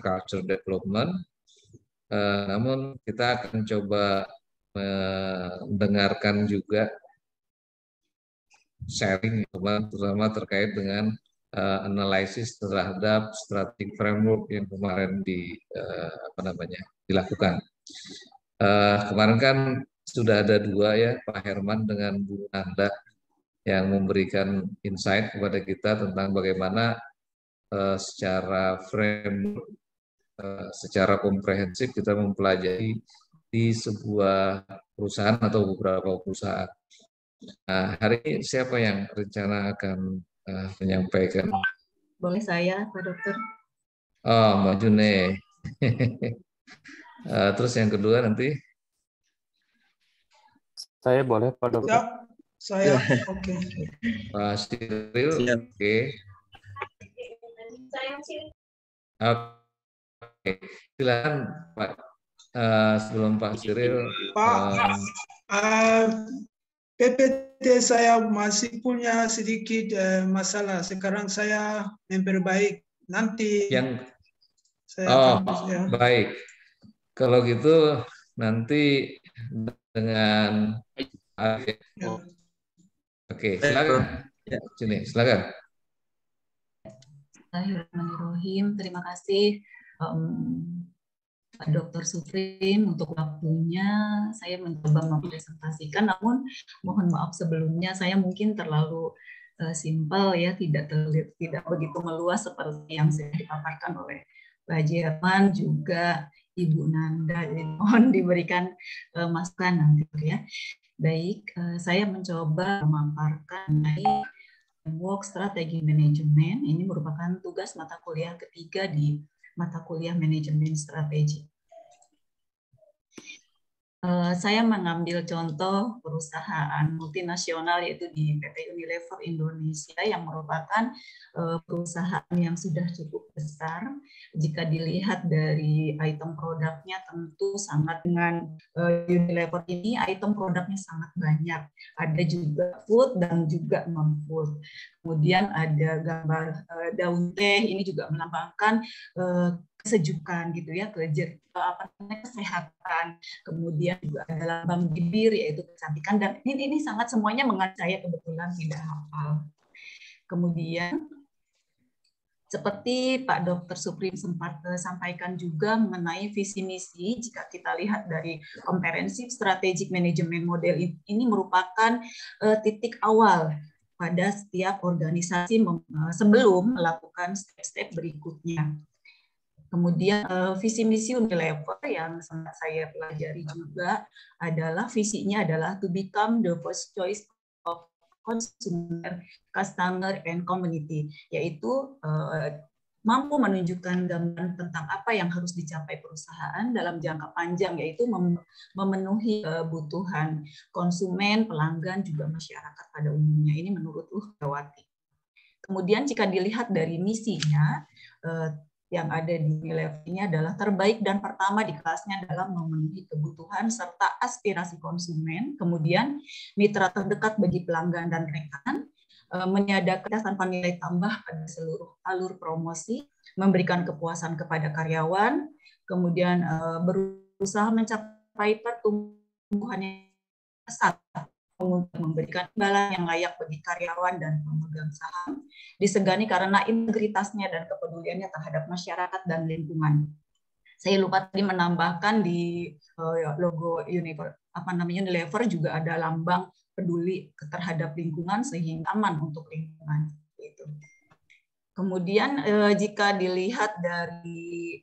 culture development. Namun kita akan coba mendengarkan juga sharing terutama terkait dengan analisis terhadap strategi framework yang kemarin dilakukan. Kemarin kan sudah ada dua ya, Pak Herman dengan Bu Nanda, yang memberikan insight kepada kita tentang bagaimana secara framework, secara komprehensif kita mempelajari di sebuah perusahaan atau beberapa perusahaan. Nah, hari ini siapa yang rencana akan menyampaikan? Boleh saya, Pak Dokter? Oh, Mbak June. Terus yang kedua nanti? Saya boleh, Pak Dokter? Ya, saya, oke. Pak Cyril, oke. Oke, silakan Pak. Sebelum Pak Cyril. Pak, PPT saya masih punya sedikit masalah. Sekarang saya memperbaik. Nanti saya akan, baik. Kalau gitu nanti dengan Oke, silakan. Sini, silakan. Bismillahirrahmanirrahim. Terima kasih Pak Dr. Suprim untuk waktunya. Saya mencoba mempresentasikan, namun mohon maaf sebelumnya saya mungkin terlalu simpel ya, tidak begitu meluas seperti yang sudah dipaparkan oleh Pak Jerman juga Ibu Nanda. Mohon diberikan masukan nanti ya. Baik, saya mencoba memaparkan mengenai framework strategi manajemen. Ini merupakan tugas mata kuliah ketiga di mata kuliah manajemen strategi. Saya mengambil contoh perusahaan multinasional yaitu di PT Unilever Indonesia yang merupakan perusahaan yang sudah cukup besar. Jika dilihat dari item produknya tentu sangat dengan Unilever ini item produknya sangat banyak. Ada juga food dan juga non-food. Kemudian ada gambar daun teh, ini juga melambangkan kesejukan gitu ya, kesehatan. Kemudian juga ada lambang bibir yaitu kecantikan, dan ini sangat semuanya mengajak saya kebetulan tidak hafal. Kemudian seperti Pak Dr. Suprim sempat sampaikan juga mengenai visi misi, jika kita lihat dari Comprehensive Strategic Management Model ini merupakan titik awal pada setiap organisasi sebelum melakukan step-step berikutnya. Kemudian visi misi Unilever yang sempat saya pelajari juga adalah visinya adalah to become the first choice of consumer, customer, and community, yaitu mampu menunjukkan gambaran tentang apa yang harus dicapai perusahaan dalam jangka panjang, yaitu memenuhi kebutuhan konsumen, pelanggan, juga masyarakat pada umumnya. Ini menurut Uhdawati. Kemudian jika dilihat dari misinya, yang ada di Unilever ini adalah terbaik dan pertama di kelasnya dalam memenuhi kebutuhan serta aspirasi konsumen, kemudian mitra terdekat bagi pelanggan dan rekan, meniadakan tanpa nilai tambah pada seluruh alur promosi, memberikan kepuasan kepada karyawan, kemudian berusaha mencapai pertumbuhan yang besar, untuk memberikan imbalan yang layak bagi karyawan dan pemegang saham, disegani karena integritasnya dan kepeduliannya terhadap masyarakat dan lingkungan. Saya lupa tadi menambahkan di logo Unilever juga ada lambang peduli terhadap lingkungan sehingga aman untuk lingkungan. Gitu. Kemudian jika dilihat dari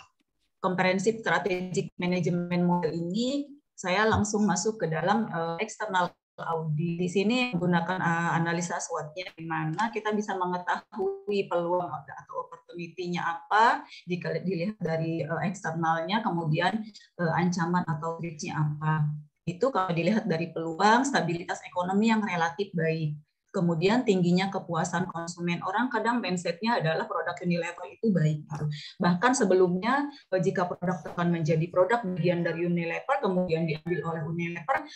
Comprehensive Strategic Management Model ini, saya langsung masuk ke dalam eksternal audit. Di sini menggunakan analisa SWOT-nya, di mana kita bisa mengetahui peluang atau opportunity-nya apa jika dilihat dari eksternalnya, kemudian ancaman atau threat-nya apa. Itu kalau dilihat dari peluang, stabilitas ekonomi yang relatif baik. Kemudian tingginya kepuasan konsumen. Orang kadang mindsetnya adalah produk Unilever itu baik. Bahkan sebelumnya jika produk akan menjadi produk bagian dari Unilever, kemudian diambil oleh Unilever,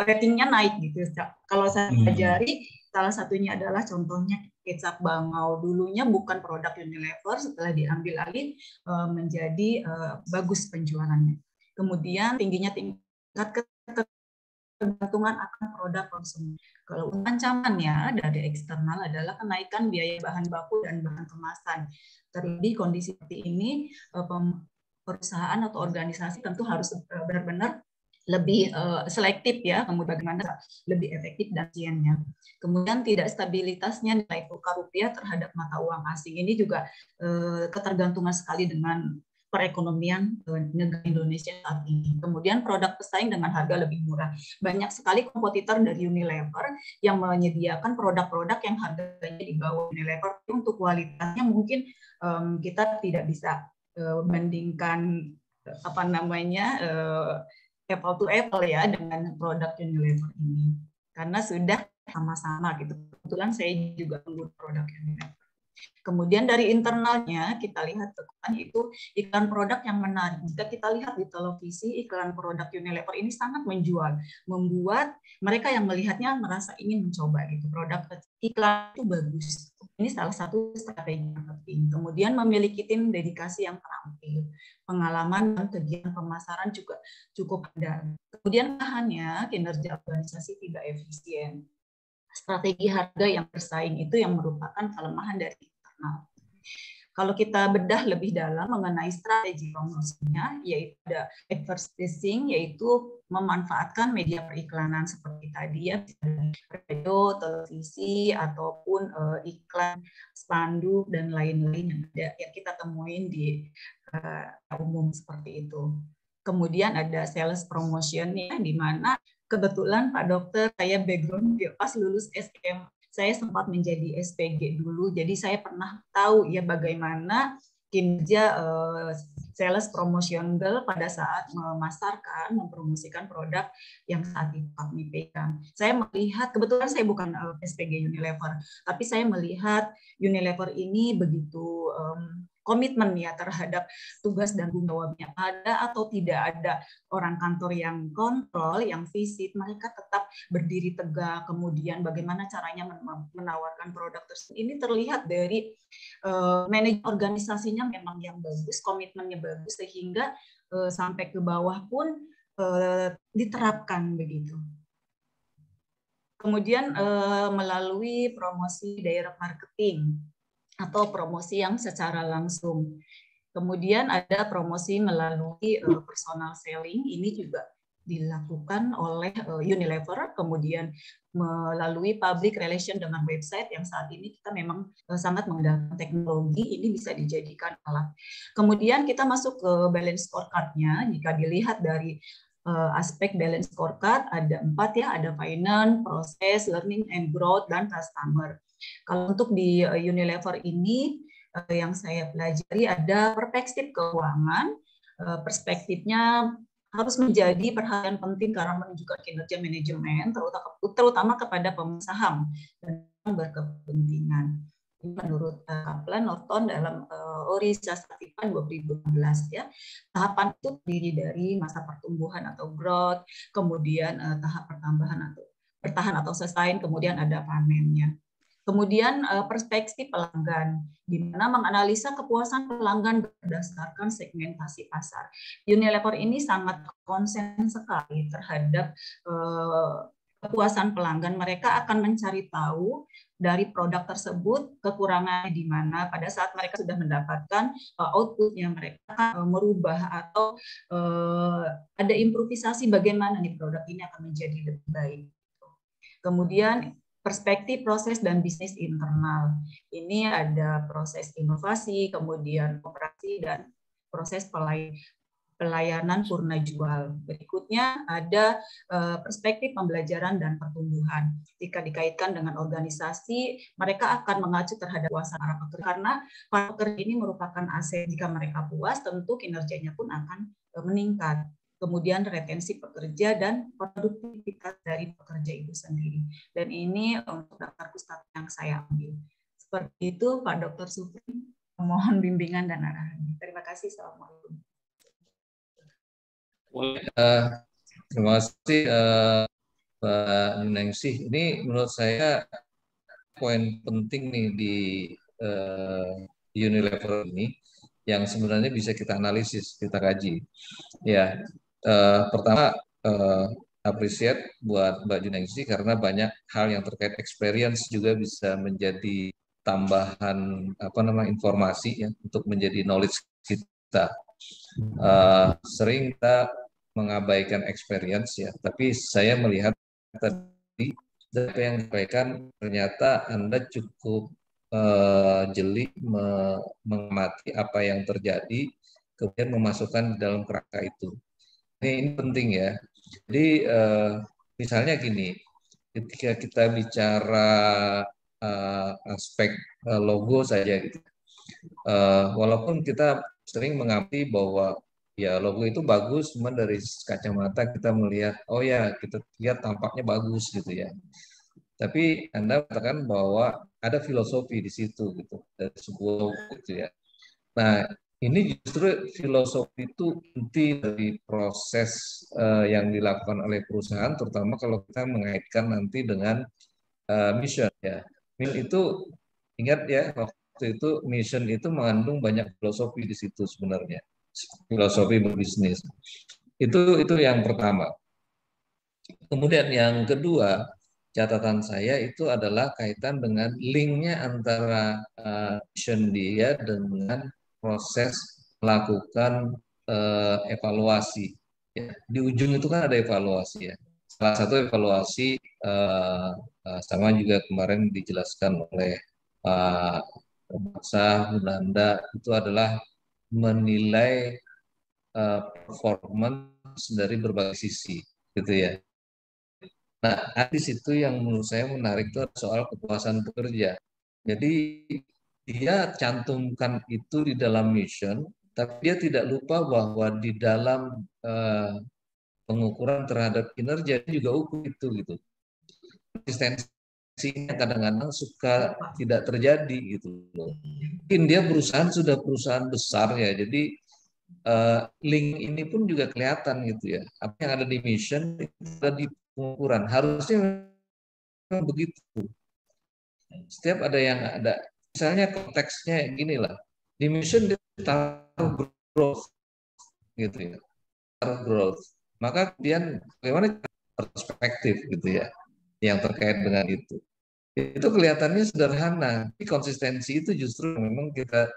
ratingnya naik gitu. Kalau saya pelajari, salah satunya adalah contohnya kecap Bangau. Dulunya bukan produk Unilever, setelah diambil alih menjadi bagus penjualannya. Kemudian tingginya tingkat ketergantungan akan produk konsumen. Kalau ancamannya dari eksternal adalah kenaikan biaya bahan baku dan bahan kemasan. Terlebih kondisi seperti ini, perusahaan atau organisasi tentu harus benar-benar lebih selektif ya, kemudian bagaimana lebih efektif dan efisiennya. Kemudian tidak stabilitasnya nilai tukar rupiah terhadap mata uang asing ini juga ketergantungan sekali dengan perekonomian negara Indonesia saat ini. Kemudian produk pesaing dengan harga lebih murah. Banyak sekali kompetitor dari Unilever yang menyediakan produk-produk yang harganya di bawah Unilever. Untuk kualitasnya mungkin kita tidak bisa bandingkan apa namanya apple to apple ya dengan produk Unilever ini. Karena sudah sama-sama gitu. Kebetulan saya juga menggunakan produk Unilever. Kemudian dari internalnya kita lihat itu iklan produk yang menarik. Jika kita lihat di televisi, iklan produk Unilever ini sangat menjual, membuat mereka yang melihatnya merasa ingin mencoba gitu. Produk iklan itu bagus. Ini salah satu strategi yang penting. Kemudian memiliki tim dedikasi yang terampil, pengalaman dan kegiatan pemasaran juga cukup ada. Kemudian bahannya kinerja organisasi tidak efisien. Strategi harga yang bersaing itu yang merupakan kelemahan dari internal. Kalau kita bedah lebih dalam mengenai strategi promosinya, yaitu ada advertising, yaitu memanfaatkan media periklanan seperti tadi ya, radio, televisi, ataupun iklan, spanduk, dan lain-lain yang ada yang kita temuin di umum seperti itu. Kemudian ada sales promotion-nya, di mana kebetulan Pak Dokter, saya background pas lulus SM, saya sempat menjadi SPG dulu, jadi saya pernah tahu ya bagaimana kinerja sales promotion girl pada saat memasarkan, mempromosikan produk yang saat itu kami pegang. Saya melihat, kebetulan saya bukan SPG Unilever, tapi saya melihat Unilever ini begitu komitmen ya terhadap tugas dan tanggung jawabnya. Ada atau tidak ada orang kantor yang kontrol, yang visit, mereka tetap berdiri tegak. Kemudian bagaimana caranya menawarkan produk tersebut. Ini terlihat dari manajemen organisasinya memang yang bagus, komitmennya bagus, sehingga sampai ke bawah pun diterapkan begitu. Kemudian melalui promosi direct marketing atau promosi yang secara langsung. Kemudian ada promosi melalui personal selling, ini juga dilakukan oleh Unilever, kemudian melalui public relation dengan website yang saat ini kita memang sangat mengandalkan teknologi, ini bisa dijadikan alat. Kemudian kita masuk ke balance scorecard-nya, jika dilihat dari aspek balance scorecard ada 4 ya, ada finance, proses, learning and growth, dan customer. Kalau untuk di Unilever ini yang saya pelajari ada perspektif keuangan, perspektifnya harus menjadi perhatian penting karena menunjukkan kinerja manajemen, terutama kepada pemilik saham dan berkepentingan. Menurut Kaplan Norton dalam Orisa Satifan 2016 ya, tahapan itu terdiri dari masa pertumbuhan atau growth, kemudian tahap pertambahan atau bertahan atau sustain, kemudian ada panennya. Kemudian perspektif pelanggan, di mana menganalisa kepuasan pelanggan berdasarkan segmentasi pasar. Unilever ini sangat konsen sekali terhadap kepuasan pelanggan. Mereka akan mencari tahu dari produk tersebut kekurangannya di mana. Pada saat mereka sudah mendapatkan outputnya, mereka akan merubah atau ada improvisasi bagaimana nih produk ini akan menjadi lebih baik. Kemudian perspektif proses dan bisnis internal. Ini ada proses inovasi, kemudian operasi, dan proses pelayanan purna jual. Berikutnya ada perspektif pembelajaran dan pertumbuhan. Jika dikaitkan dengan organisasi, mereka akan mengacu terhadap kuasa para pekerja, karena para pekerja ini merupakan aset. Jika mereka puas, tentu kinerjanya pun akan meningkat. kemudian retensi pekerja dan produktivitas dari pekerja itu sendiri. Dan ini untuk daftar pustaka yang saya ambil. Seperti itu Pak Dr. Supri, mohon bimbingan dan arahan. Terima kasih. Assalamualaikum. Terima kasih Pak Yuningsih. Ini menurut saya poin penting nih di Unilever ini yang sebenarnya bisa kita analisis, kita kaji. Ya, pertama appreciate buat Mbak Yuningsih karena banyak hal yang terkait experience juga bisa menjadi tambahan informasi ya untuk menjadi knowledge kita. Sering kita mengabaikan experience ya, tapi saya melihat tadi apa yang disampaikan ternyata Anda cukup jeli mengamati apa yang terjadi, kemudian memasukkan di dalam kerangka itu. Ini penting ya. Jadi misalnya gini, ketika kita bicara aspek logo saja gitu, walaupun kita sering mengamati bahwa ya logo itu bagus, cuma dari kacamata kita melihat, oh ya kita lihat tampaknya bagus gitu ya. Tapi Anda katakan bahwa ada filosofi di situ gitu, dari sebuah logo gitu ya. Nah ini justru filosofi itu inti dari proses yang dilakukan oleh perusahaan, terutama kalau kita mengaitkan nanti dengan mission ya. Mission itu ingat ya waktu itu mission itu mengandung banyak filosofi di situ sebenarnya. Filosofi berbisnis. Itu yang pertama. Kemudian yang kedua, catatan saya itu adalah kaitan dengan linknya antara mission dia dengan proses melakukan evaluasi. Ya, di ujung itu kan ada evaluasi ya. Salah satu evaluasi sama juga kemarin dijelaskan oleh Pak Baksa, Bunanda, itu adalah menilai performance dari berbagai sisi, gitu ya. Nah, di situ yang menurut saya menarik itu soal kepuasan pekerja. Jadi dia cantumkan itu di dalam mission, tapi dia tidak lupa bahwa di dalam pengukuran terhadap kinerja juga ukur itu gitu. Konsistensinya kadang-kadang suka tidak terjadi gitu loh. Mungkin dia sudah perusahaan besar ya, jadi link ini pun juga kelihatan gitu ya. Apa yang ada di mission itu ada di pengukuran. Harusnya memang begitu. Setiap ada yang ada, misalnya konteksnya gini lah. Di mission ditaruh growth gitu ya. Taruh growth. Maka kemudian bagaimana perspektif gitu ya yang terkait dengan itu. Itu kelihatannya sederhana, tapi konsistensi itu justru memang kita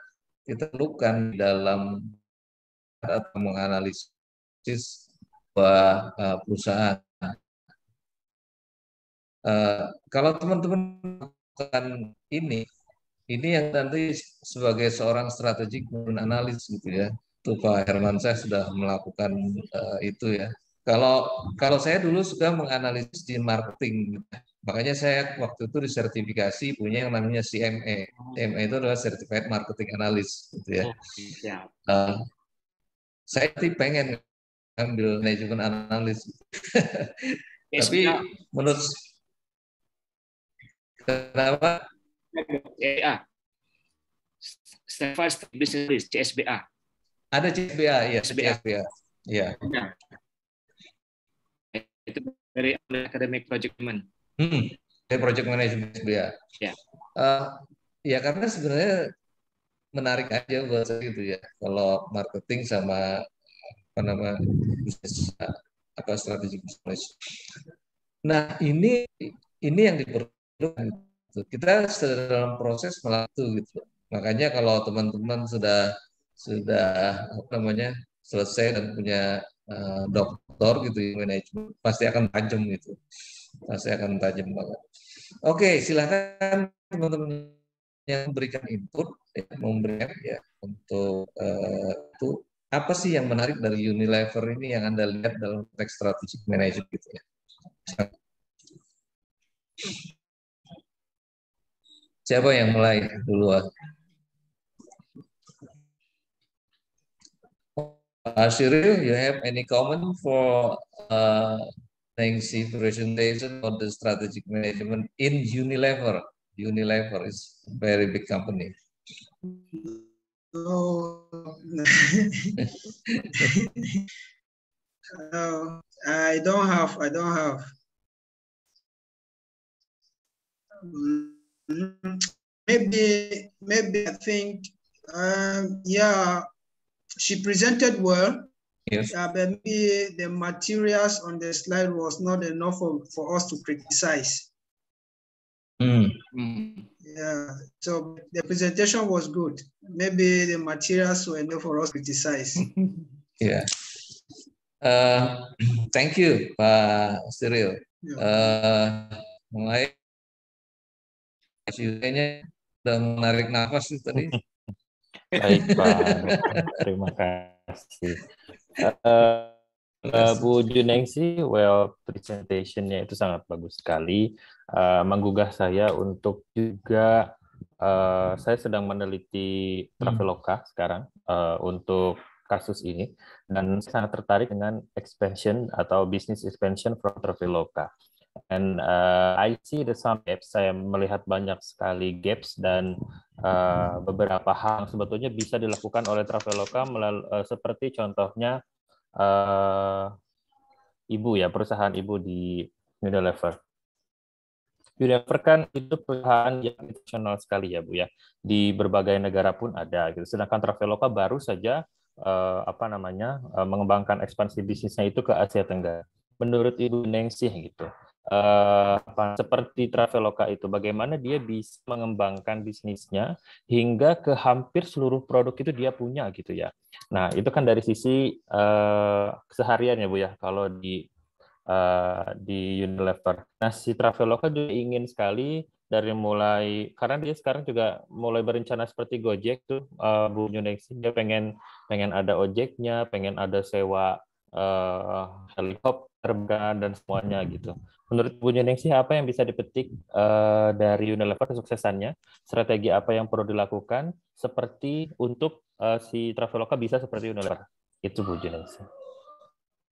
perlukan dalam atau menganalisis sebuah perusahaan. Kalau teman-teman melakukan ini yang nanti sebagai seorang strategik analis gitu ya. Itu Pak Herman saya sudah melakukan itu ya. Kalau saya dulu suka menganalisis di marketing, makanya saya waktu itu disertifikasi punya yang namanya CMA. CMA itu adalah Certified Marketing Analyst, gitu ya. Saya sih pengen ambil manajemen analis, tapi menurut kenapa? Certified Business CSBA. Ada CSBA, ya. CSBA, ya. Itu dari Academic Project Management. Dari Project Management CSBA. Ya. Ya karena sebenarnya menarik aja buat saya gitu ya. Kalau marketing sama bisnis strategi bisnis. Nah ini yang diperlukan. Kita sedang dalam proses melakukan gitu. Makanya kalau teman-teman sudah selesai dan punya doktor gitu manajemen, pasti akan tajam gitu. Pasti akan tajam banget. Oke, silakan teman-teman yang memberikan input, memberikan ya untuk itu apa sih yang menarik dari Unilever ini yang Anda lihat dalam konteks strategic management gitu ya. Siapa yang mulai duluan? Cyril, you have any comment for Nengsi presentation on the strategic management in Unilever? Unilever is a very big company. No, I don't have. Maybe I think, yeah, she presented well. Yes. But maybe the materials on the slide was not enough for us to criticize. Yeah, so the presentation was good. Maybe the materials were enough for us to criticize. Yeah. Thank you, Pak Cyril. Mulai kayaknya udah menarik nafas tadi. Baik Pak, terima kasih. Bu Junengsi, well, presentation-nya itu sangat bagus sekali. Menggugah saya untuk juga, saya sedang meneliti Traveloka sekarang untuk kasus ini, dan sangat tertarik dengan expansion atau business expansion from Traveloka. And I see the some gaps. Saya melihat banyak sekali gaps dan beberapa hal yang sebetulnya bisa dilakukan oleh Traveloka seperti contohnya perusahaan ibu di Unilever. Unilever kan itu perusahaan yang internasional sekali ya Bu ya, di berbagai negara pun ada gitu. Sedangkan Traveloka baru saja mengembangkan ekspansi bisnisnya itu ke Asia Tenggara. Menurut Ibu Nengsi gitu, seperti Traveloka itu, bagaimana dia bisa mengembangkan bisnisnya hingga ke hampir seluruh produk itu dia punya gitu ya. Nah itu kan dari sisi keseharian ya Bu ya, kalau di Unilever. Nah si Traveloka juga ingin sekali dari mulai, karena dia sekarang juga mulai berencana seperti Gojek tuh, Bu Nengsi, dia pengen ada ojeknya, pengen ada sewa helikopter dan semuanya gitu. Menurut Bu Nengsi, apa yang bisa dipetik dari Unilever kesuksesannya? Strategi apa yang perlu dilakukan seperti untuk si Traveloka bisa seperti Unilever? Itu Bu Nengsi.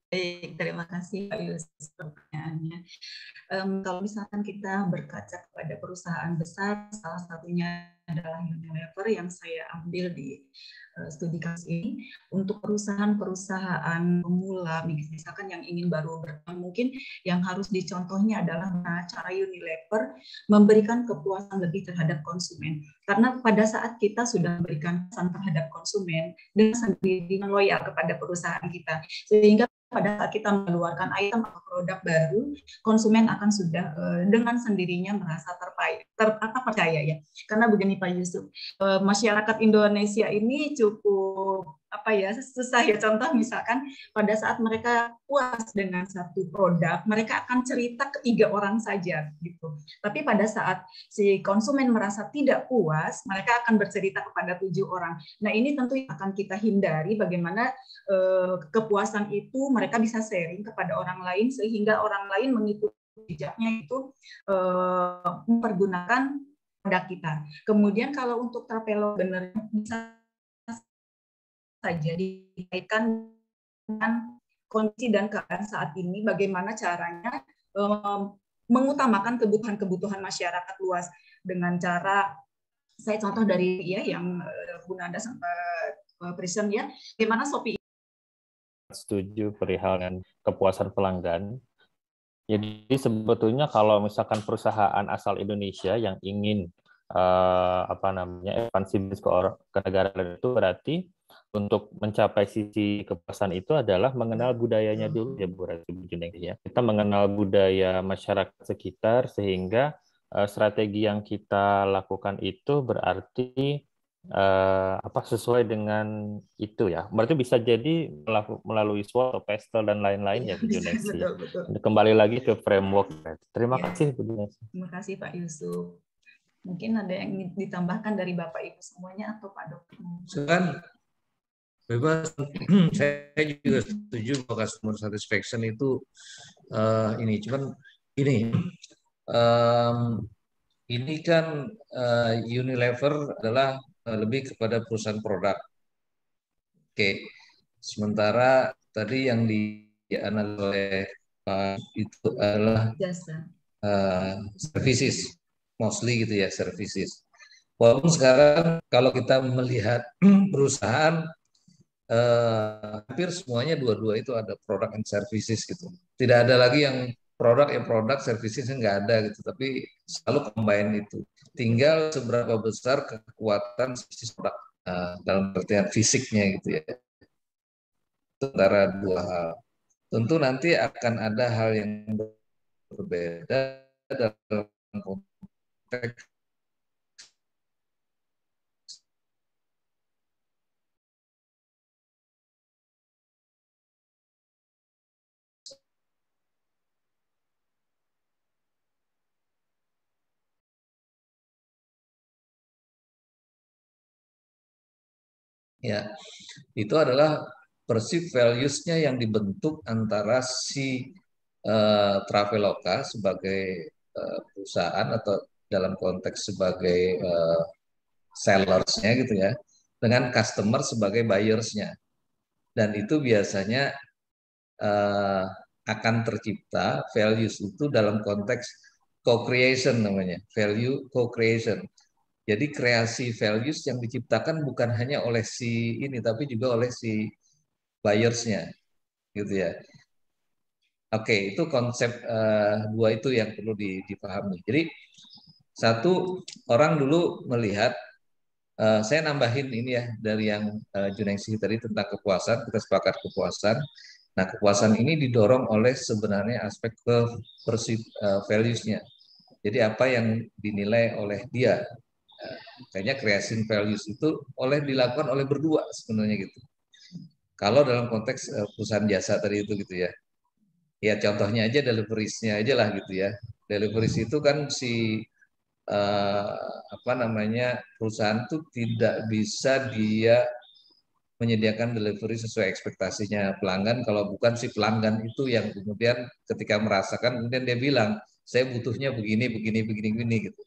Baik, terima kasih Pak Yusuf pertanyaannya. Kalau misalkan kita berkaca kepada perusahaan besar, salah satunya adalah Unilever yang saya ambil di studi kasus ini, untuk perusahaan-perusahaan pemula, misalkan yang ingin baru berkembang, mungkin yang harus dicontohnya adalah cara Unilever memberikan kepuasan lebih terhadap konsumen. Karena pada saat kita sudah memberikan kepuasan terhadap konsumen, dengan sendiri loyal kepada perusahaan kita, sehingga pada saat kita mengeluarkan item atau produk baru, konsumen akan sudah dengan sendirinya merasa percaya ya. Karena begini Pak Yusuf, masyarakat Indonesia ini cukup susah ya. Contoh misalkan pada saat mereka puas dengan satu produk, mereka akan cerita ke 3 orang saja gitu. Tapi pada saat si konsumen merasa tidak puas, mereka akan bercerita kepada 7 orang. Nah ini tentu akan kita hindari, bagaimana kepuasan itu mereka bisa sharing kepada orang lain sehingga orang lain mengikuti jejaknya itu mempergunakan produk kita. Kemudian kalau untuk Traveloka benar bisa saja dikaitkan dengan kondisi dan keadaan saat ini, bagaimana caranya mengutamakan kebutuhan masyarakat luas dengan cara, saya contoh dari yang Bu Nanda sempat present ya, bagaimana Shopee. Setuju perihal dengan kepuasan pelanggan. Jadi sebetulnya kalau misalkan perusahaan asal Indonesia yang ingin ekspansi bisnis ke negara lain, itu berarti untuk mencapai sisi kepuasan itu adalah mengenal budayanya dulu ya Bu Junengsi ya. Kita mengenal budaya masyarakat sekitar sehingga strategi yang kita lakukan itu berarti sesuai dengan itu ya. Berarti bisa jadi melalui SWOT atau PESTEL dan lain-lain ya Bu Junengsi. Kembali lagi ke framework. Terima kasih Bu Junengsi. Terima kasih Pak Yusuf. Mungkin ada yang ingin ditambahkan dari Bapak Ibu semuanya atau Pak Dokter? Kan bebas. Saya juga setuju bahwa customer satisfaction itu ini kan Unilever adalah lebih kepada perusahaan produk. Oke. Sementara tadi yang dianalisis oleh itu adalah Jasa. services, mostly gitu ya, services. Walaupun sekarang kalau kita melihat perusahaan hampir semuanya dua-dua itu ada produk and services gitu. Tidak ada lagi yang produk, services nggak ada gitu. Tapi selalu combine itu. Tinggal seberapa besar kekuatan bisnis produk dalam artian fisiknya gitu ya. Antara dua hal. Tentu nanti akan ada hal yang berbeda dalam konteks ya. Itu adalah perceived values-nya yang dibentuk antara si Traveloka sebagai perusahaan atau dalam konteks sebagai sellers-nya gitu ya, dengan customer sebagai buyers-nya. Dan itu biasanya akan tercipta values itu dalam konteks co-creation namanya, value co-creation. Jadi kreasi values yang diciptakan bukan hanya oleh si ini, tapi juga oleh si buyers-nya, gitu ya. Oke, itu konsep dua itu yang perlu dipahami. Jadi satu, orang dulu melihat, saya nambahin ini ya dari yang Junaidi tadi tentang kepuasan, kita sepakat kepuasan. Nah, kepuasan ini didorong oleh sebenarnya aspek ke values-nya. Jadi apa yang dinilai oleh dia. Kayaknya creation values itu dilakukan oleh berdua sebenarnya gitu. Kalau dalam konteks perusahaan jasa tadi itu gitu ya. Ya contohnya aja deliveries-nya aja lah gitu ya. Deliveries itu kan si perusahaan itu tidak bisa dia menyediakan delivery sesuai ekspektasinya pelanggan kalau bukan si pelanggan itu yang kemudian ketika merasakan kemudian dia bilang saya butuhnya begini gitu.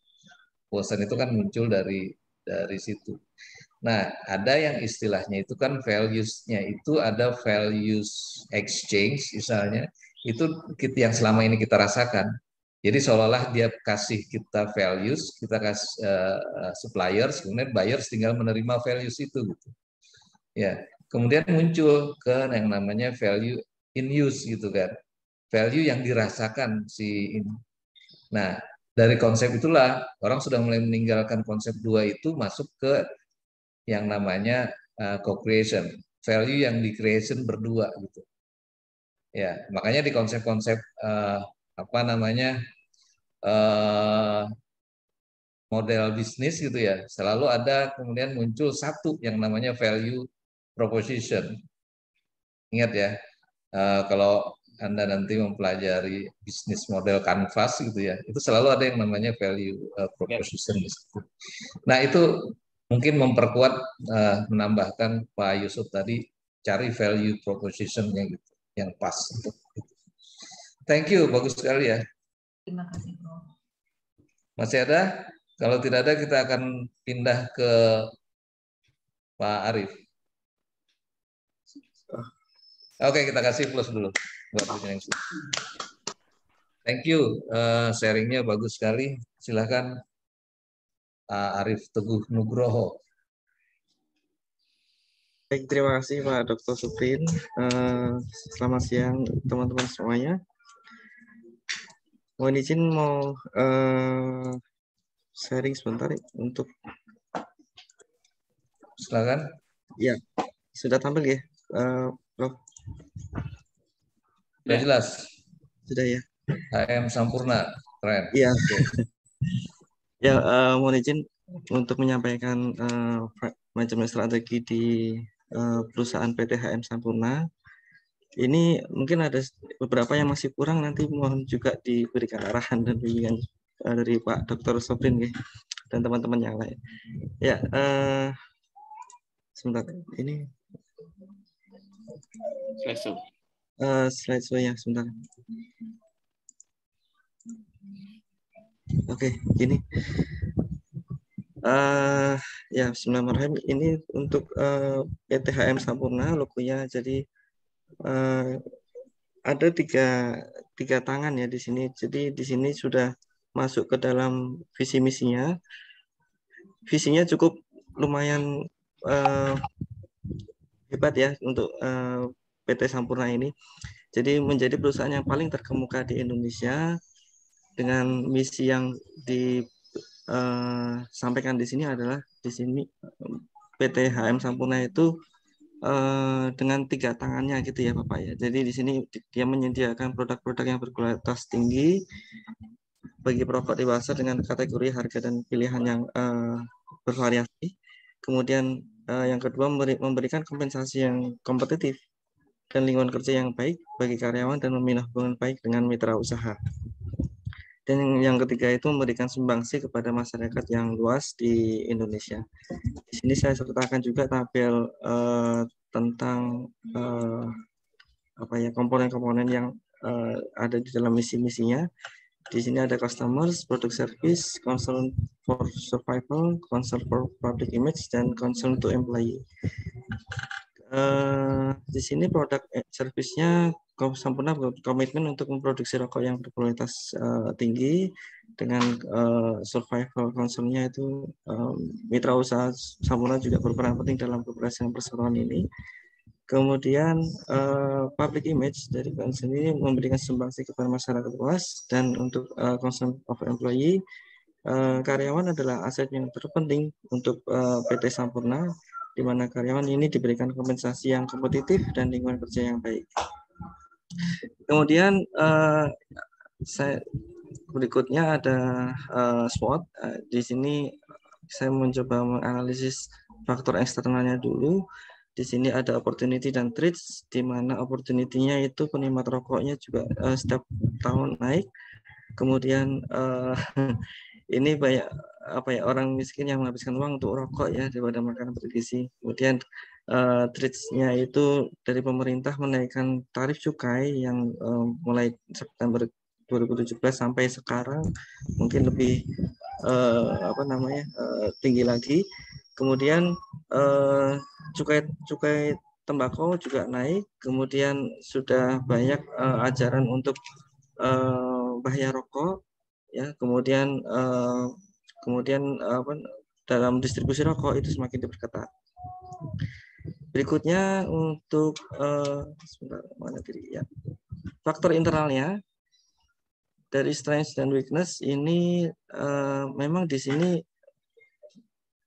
Bosan itu kan muncul dari situ. Nah, ada yang istilahnya itu kan values-nya itu ada values exchange misalnya, itu yang selama ini kita rasakan. Jadi seolah-olah dia kasih kita values, kita kasih suppliers, kemudian buyers tinggal menerima values itu gitu. Ya, kemudian muncul ke yang namanya value in use gitu kan. Value yang dirasakan si ini. Nah, dari konsep itulah orang sudah mulai meninggalkan konsep dua itu masuk ke yang namanya co-creation, value yang di-creation berdua gitu. Ya, makanya di konsep-konsep model bisnis gitu ya, selalu ada kemudian muncul satu yang namanya value proposition. Ingat ya, kalau Anda nanti mempelajari bisnis model canvas gitu ya, itu selalu ada yang namanya value proposition. Nah, itu mungkin memperkuat, menambahkan Pak Yusuf tadi, cari value proposition yang pas. Thank you, bagus sekali ya. Terima kasih, Prof. Masih ada? Kalau tidak ada, kita akan pindah ke Pak Arief. Oke, kita kasih plus dulu. Thank you, sharingnya bagus sekali. Silakan Pak Arief Teguh Nugroho. Baik, terima kasih Pak Dr. Suprin. Selamat siang teman-teman semuanya. Mohon izin mau sharing sebentar untuk. Silakan. Ya, sudah tampil ya, Prof? Sudah jelas. Sudah ya. HM Sampurna, keren. Iya. Ya, mohon izin untuk menyampaikan manajemen strategi di perusahaan PT HM Sampurna. Ini mungkin ada beberapa yang masih kurang, nanti mohon juga diberikan arahan dan bimbingan dari Pak Dr. Suprin ya, dan teman-teman yang lain. Ya, sebentar ini. Slide ya, sebentar. Oke, gini. Ya, Bismillahirrahmanirrahim. Ini untuk PT HM Sampurna logonya. Jadi ada tiga tangan ya di sini. Jadi di sini sudah masuk ke dalam visi misinya. Visinya cukup lumayan hebat ya untuk PT Sampurna ini. Jadi menjadi perusahaan yang paling terkemuka di Indonesia dengan misi yang disampaikan di sini adalah di sini PT HM Sampurna itu dengan tiga tangannya gitu ya Bapak ya. Jadi di sini dia menyediakan produk-produk yang berkualitas tinggi bagi perokok dewasa dengan kategori harga dan pilihan yang bervariasi. Kemudian yang kedua memberikan kompensasi yang kompetitif dan lingkungan kerja yang baik bagi karyawan dan membina hubungan baik dengan mitra usaha. Dan yang ketiga itu memberikan sumbangsi kepada masyarakat yang luas di Indonesia. Di sini saya sertakan juga tabel tentang komponen-komponen yang ada di dalam misi-misinya. Di sini ada customers, product service, concern for survival, concern for public image, dan concern to employee. Di sini produk service-nya Sampurna komitmen untuk memproduksi rokok yang berkualitas tinggi dengan survival concern-nya itu mitra usaha Sampurna juga berperan penting dalam keberhasilan perseroan ini. Kemudian public image dari bank sendiri memberikan sumbangsi kepada masyarakat luas, dan untuk concern of employee, karyawan adalah aset yang terpenting untuk PT Sampurna, di mana karyawan ini diberikan kompensasi yang kompetitif dan lingkungan kerja yang baik. Kemudian berikutnya ada SWOT. Di sini saya mencoba menganalisis faktor eksternalnya dulu. Di sini ada opportunity dan threats, di mana opportunity-nya itu penikmat rokoknya juga setiap tahun naik. Kemudian ini banyak orang miskin yang menghabiskan uang untuk rokok ya daripada makanan bergizi. Kemudian threats-nya itu dari pemerintah menaikkan tarif cukai yang mulai September 2017 sampai sekarang mungkin lebih tinggi lagi. Kemudian cukai tembakau juga naik. Kemudian sudah banyak ajaran untuk bahaya rokok ya. Kemudian dalam distribusi rokok itu semakin diperketat. Berikutnya untuk faktor internalnya dari strength dan weakness ini memang di sini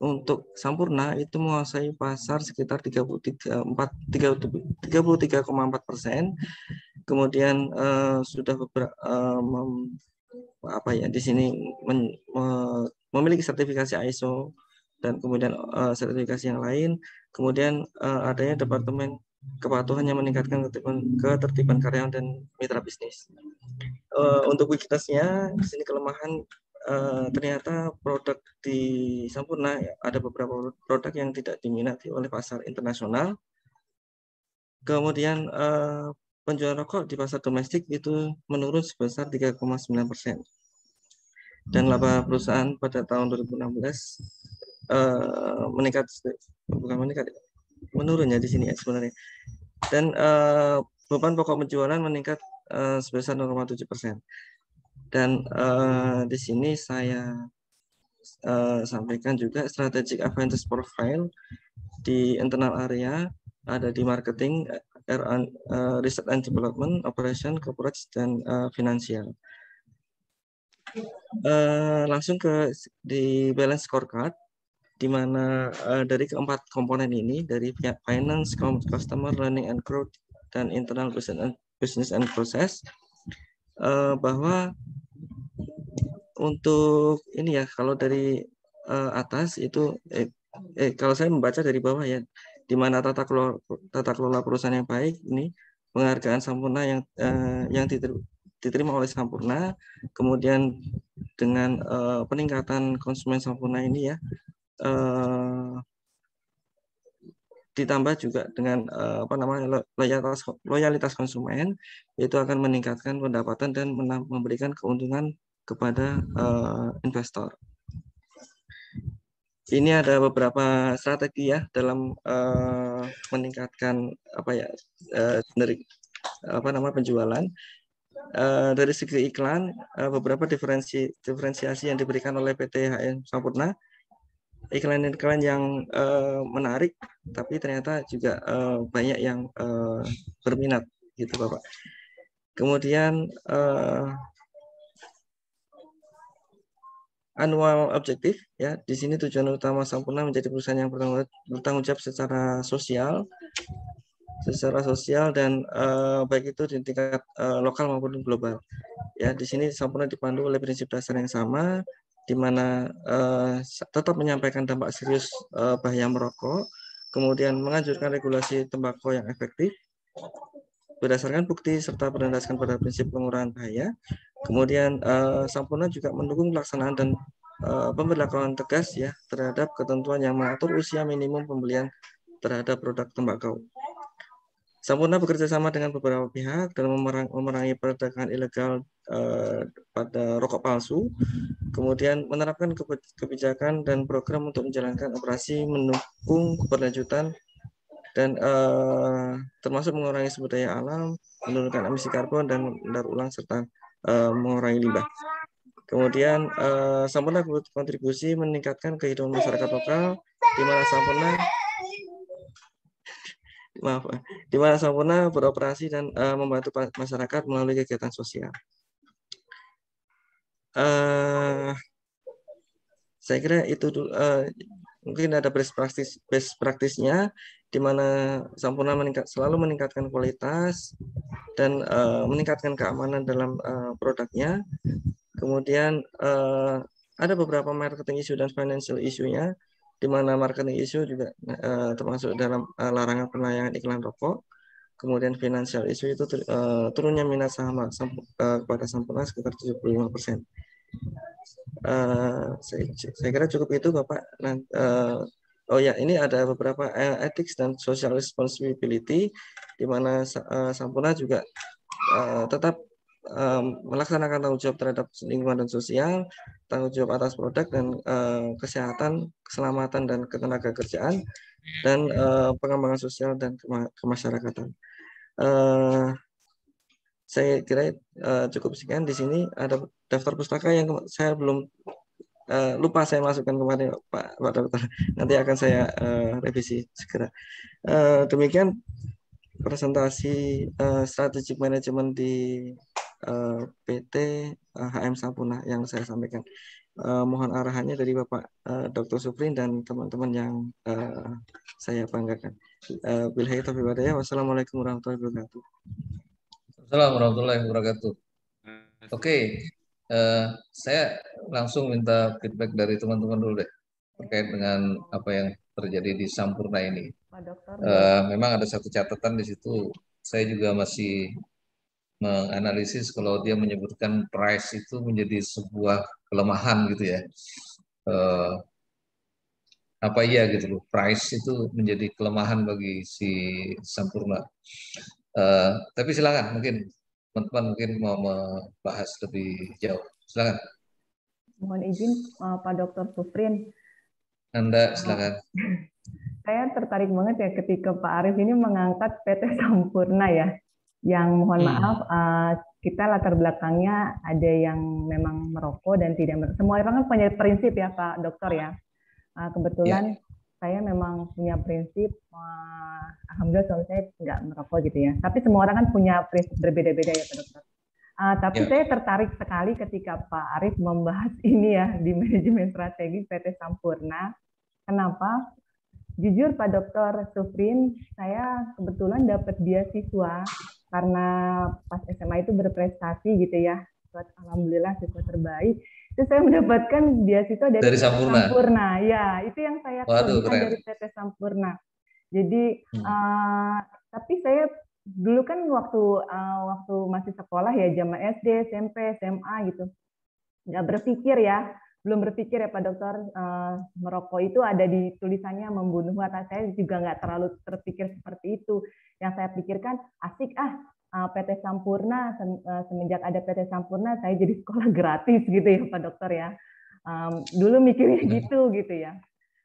untuk Sampurna itu menguasai pasar sekitar 33,4%. Kemudian sudah di sini memiliki sertifikasi ISO dan kemudian sertifikasi yang lain. Kemudian adanya departemen kepatuhan yang meningkatkan ketertiban karyawan dan mitra bisnis. Untuk weakness-nya di sini kelemahan ternyata produk di Sampurna ada beberapa produk yang tidak diminati oleh pasar internasional. Kemudian penjualan rokok di pasar domestik itu menurun sebesar 3,9%. Dan laba perusahaan pada tahun 2016 menurun ya di sini ya sebenarnya. Dan beban pokok penjualan meningkat sebesar 0,7%. Dan di sini saya sampaikan juga strategic advantage profile di internal area, ada di marketing, research and development, operation, corporate, dan finansial. Langsung di balance scorecard, di mana dari keempat komponen ini, dari pihak finance, customer, learning and growth, dan internal business and process, bahwa untuk ini ya, kalau dari atas itu kalau saya membaca dari bawah ya, di mana tata kelola perusahaan yang baik, ini penghargaan Sampurna yang diterima oleh Sampurna, kemudian dengan peningkatan konsumen Sampurna ini ya, ditambah juga dengan loyalitas konsumen, itu akan meningkatkan pendapatan dan memberikan keuntungan kepada investor. ini ada beberapa strategi ya dalam meningkatkan dari penjualan. Dari segi iklan, beberapa diferensiasi yang diberikan oleh PT HM Sampurna, iklan-iklan yang menarik, tapi ternyata juga banyak yang berminat, gitu Bapak. Kemudian annual objektif, ya, di sini tujuan utama Sampurna menjadi perusahaan yang bertanggung jawab secara sosial dan baik itu di tingkat lokal maupun global. Ya, di sini Sampurna dipandu oleh prinsip dasar yang sama, di mana tetap menyampaikan dampak serius bahaya merokok, kemudian menganjurkan regulasi tembakau yang efektif berdasarkan bukti serta berdasarkan pada prinsip pengurangan bahaya. Kemudian Sampurna juga mendukung pelaksanaan dan pemberlakuan tegas ya terhadap ketentuan yang mengatur usia minimum pembelian terhadap produk tembakau. Sampurna bekerja sama dengan beberapa pihak dalam memerangi perdagangan ilegal pada rokok palsu, kemudian menerapkan kebijakan dan program untuk menjalankan operasi mendukung keberlanjutan dan termasuk mengurangi sumber daya alam, menurunkan emisi karbon dan daur ulang serta mengurangi limbah. Kemudian Sampurna berkontribusi meningkatkan kehidupan masyarakat lokal, di mana Sampurna beroperasi dan membantu masyarakat melalui kegiatan sosial. Saya kira itu mungkin ada best practice-nya, di mana Sampurna selalu meningkatkan kualitas dan meningkatkan keamanan dalam produknya. Kemudian ada beberapa marketing issue dan financial issue-nya, di mana marketing issue juga termasuk dalam larangan penayangan iklan rokok. Kemudian financial issue itu turunnya minat saham kepada Sampurna sekitar 75%. Saya kira cukup itu Bapak. Oh ya, ini ada beberapa ethics dan social responsibility, di mana Sampurna juga tetap melaksanakan tanggung jawab terhadap lingkungan dan sosial, tanggung jawab atas produk dan kesehatan, keselamatan dan ketenaga kerjaan, dan pengembangan sosial dan kemasyarakatan. Saya kira cukup sekian. Di sini ada daftar pustaka yang saya belum lupa saya masukkan kemarin Pak Dokter. Nanti akan saya revisi segera. Demikian presentasi strategic management di PT HM Sampurna yang saya sampaikan. Mohon arahannya dari Bapak Dr. Suprin dan teman-teman yang saya banggakan. Billahi taufiq wal hidayah. Wassalamualaikum warahmatullahi wabarakatuh. Assalamualaikum warahmatullahi wabarakatuh. Oke, saya langsung minta feedback dari teman-teman dulu deh terkait dengan apa yang terjadi di Sampurna ini. Pak Dokter, memang ada satu catatan di situ. Saya juga masih menganalisis kalau dia menyebutkan price itu menjadi sebuah kelemahan gitu ya. Apa iya gitu loh, price itu menjadi kelemahan bagi si Sampurna. Tapi silakan, mungkin teman-teman mungkin mau membahas lebih jauh. Silakan. mohon izin Pak Dokter Suprin. Anda silakan. Saya tertarik banget ya ketika Pak Arief ini mengangkat PT Sampurna ya, yang mohon maaf kita latar belakangnya ada yang memang merokok dan tidak merokok. Semua orang kan punya prinsip ya Pak Dokter ya. Kebetulan saya memang punya prinsip, alhamdulillah suami saya nggak merokok gitu ya. Tapi semua orang kan punya prinsip berbeda-beda ya Pak Dokter. Tapi saya tertarik sekali ketika Pak Arief membahas ini ya di manajemen strategi PT Sampurna. Kenapa? Jujur Pak Dokter Suprin, saya kebetulan dapat beasiswa karena pas SMA itu berprestasi gitu ya. Alhamdulillah siswa terbaik. Itu saya mendapatkan beasiswa dari PT Sampurna. Ya, itu yang saya kelebihan dari PT Sampurna. Jadi, tapi saya dulu kan waktu masih sekolah ya, zaman SD, SMP, SMA gitu, nggak berpikir ya. Belum berpikir ya Pak Dokter, merokok itu ada di tulisannya membunuh mata. Saya juga nggak terlalu terpikir seperti itu. Yang saya pikirkan asik PT Sampurna, semenjak ada PT Sampurna saya jadi sekolah gratis gitu ya Pak Dokter ya. Dulu mikirnya gitu ya.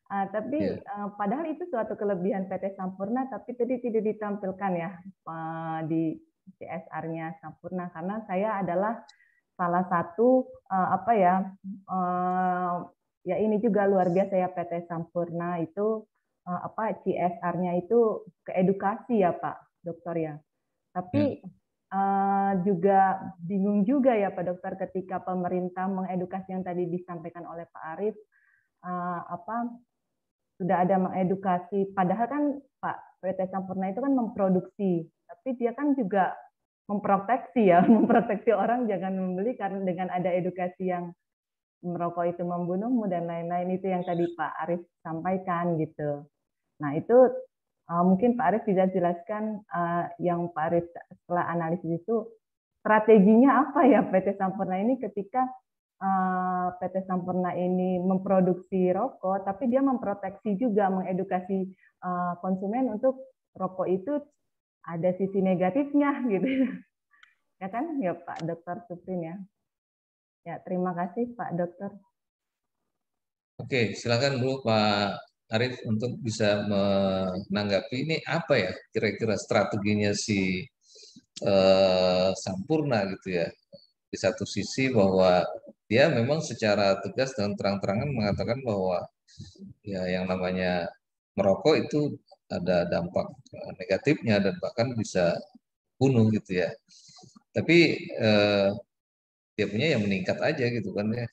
Tapi padahal itu suatu kelebihan PT Sampurna, tapi tadi tidak ditampilkan ya di CSR-nya Sampurna, karena saya adalah salah satu ya ini juga luar biasa ya, PT Sampurna itu CSR-nya itu ke edukasi ya Pak Dokter ya. Tapi juga bingung juga ya Pak Dokter, ketika pemerintah mengedukasi yang tadi disampaikan oleh Pak Arief, sudah ada mengedukasi, padahal kan Pak PT Sampurna itu kan memproduksi, tapi dia kan juga memproteksi ya, memproteksi orang jangan membeli karena dengan ada edukasi yang merokok itu membunuhmu dan lain-lain, itu yang tadi Pak Arief sampaikan gitu. Nah itu mungkin Pak Arief bisa jelaskan yang Pak Arief setelah analisis itu strateginya apa ya PT Sampurna ini ketika PT Sampurna ini memproduksi rokok, tapi dia memproteksi juga, mengedukasi konsumen untuk rokok itu ada sisi negatifnya gitu. Ya kan ya Pak Dokter Suprin ya. Ya, terima kasih Pak Dokter. Oke, silakan dulu Pak Arief untuk bisa menanggapi ini apa ya kira-kira strateginya si Sampurna gitu ya. Di satu sisi bahwa dia memang secara tegas dan terang-terangan mengatakan bahwa ya yang namanya merokok itu ada dampak negatifnya dan bahkan bisa bunuh gitu ya. Tapi dia punya yang meningkat aja gitu kan ya.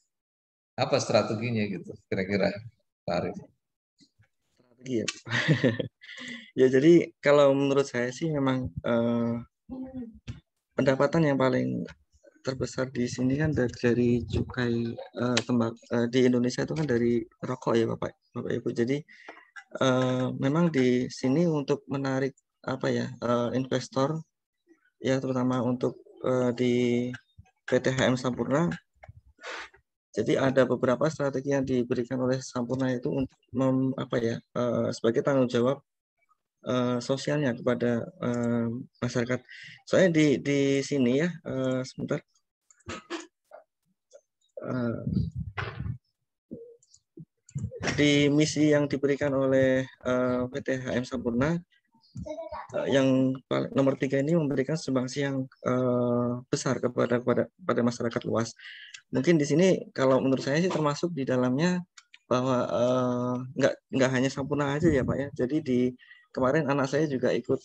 Apa strateginya gitu kira-kira Pak Arief? Strategi ya. Ya jadi kalau menurut saya sih memang pendapatan yang paling terbesar di sini kan dari cukai di Indonesia itu kan dari rokok ya Bapak Ibu. Jadi memang di sini untuk menarik investor ya, terutama untuk di PT HM Sampurna. Jadi ada beberapa strategi yang diberikan oleh Sampurna itu untuk sebagai tanggung jawab sosialnya kepada masyarakat. Soalnya di sini ya sebentar. Di misi yang diberikan oleh PT HM Sampurna yang nomor 3 ini memberikan sumbangsi yang besar kepada masyarakat luas. Mungkin di sini kalau menurut saya sih termasuk di dalamnya bahwa nggak hanya Sampurna aja ya Pak ya. Jadi kemarin anak saya juga ikut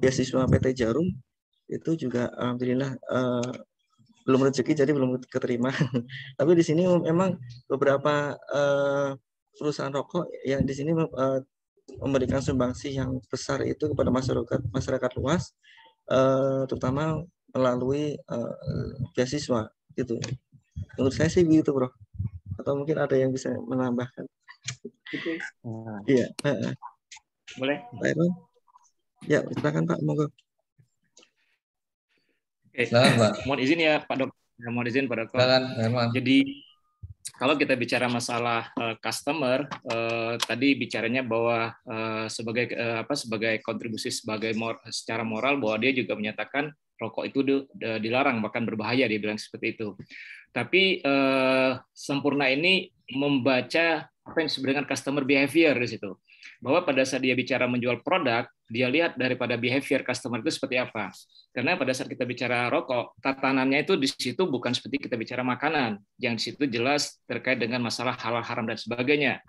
beasiswa PT Jarum, itu juga alhamdulillah belum rezeki jadi belum keterima. Tapi di sini memang beberapa perusahaan rokok yang di sini memberikan sumbangsi yang besar itu kepada masyarakat luas, terutama melalui beasiswa gitu. Menurut saya sih begitu, Bro. Atau mungkin ada yang bisa menambahkan? Iya. Boleh? Baik, ya, silakan Pak, monggo. Oke. Mohon izin ya Pak Dok. Mohon izin Pak Dok. Jadi kalau kita bicara masalah customer, tadi bicaranya bahwa sebagai kontribusi secara moral bahwa dia juga menyatakan rokok itu dilarang, bahkan berbahaya, dia bilang seperti itu. Tapi Sampurna ini membaca apa yang disebut dengan customer behavior di situ. Bahwa pada saat dia bicara menjual produk, dia lihat daripada behavior customer itu seperti apa. Karena pada saat kita bicara rokok, tatanannya itu di situ bukan seperti kita bicara makanan, yang di situ jelas terkait dengan masalah halal haram dan sebagainya.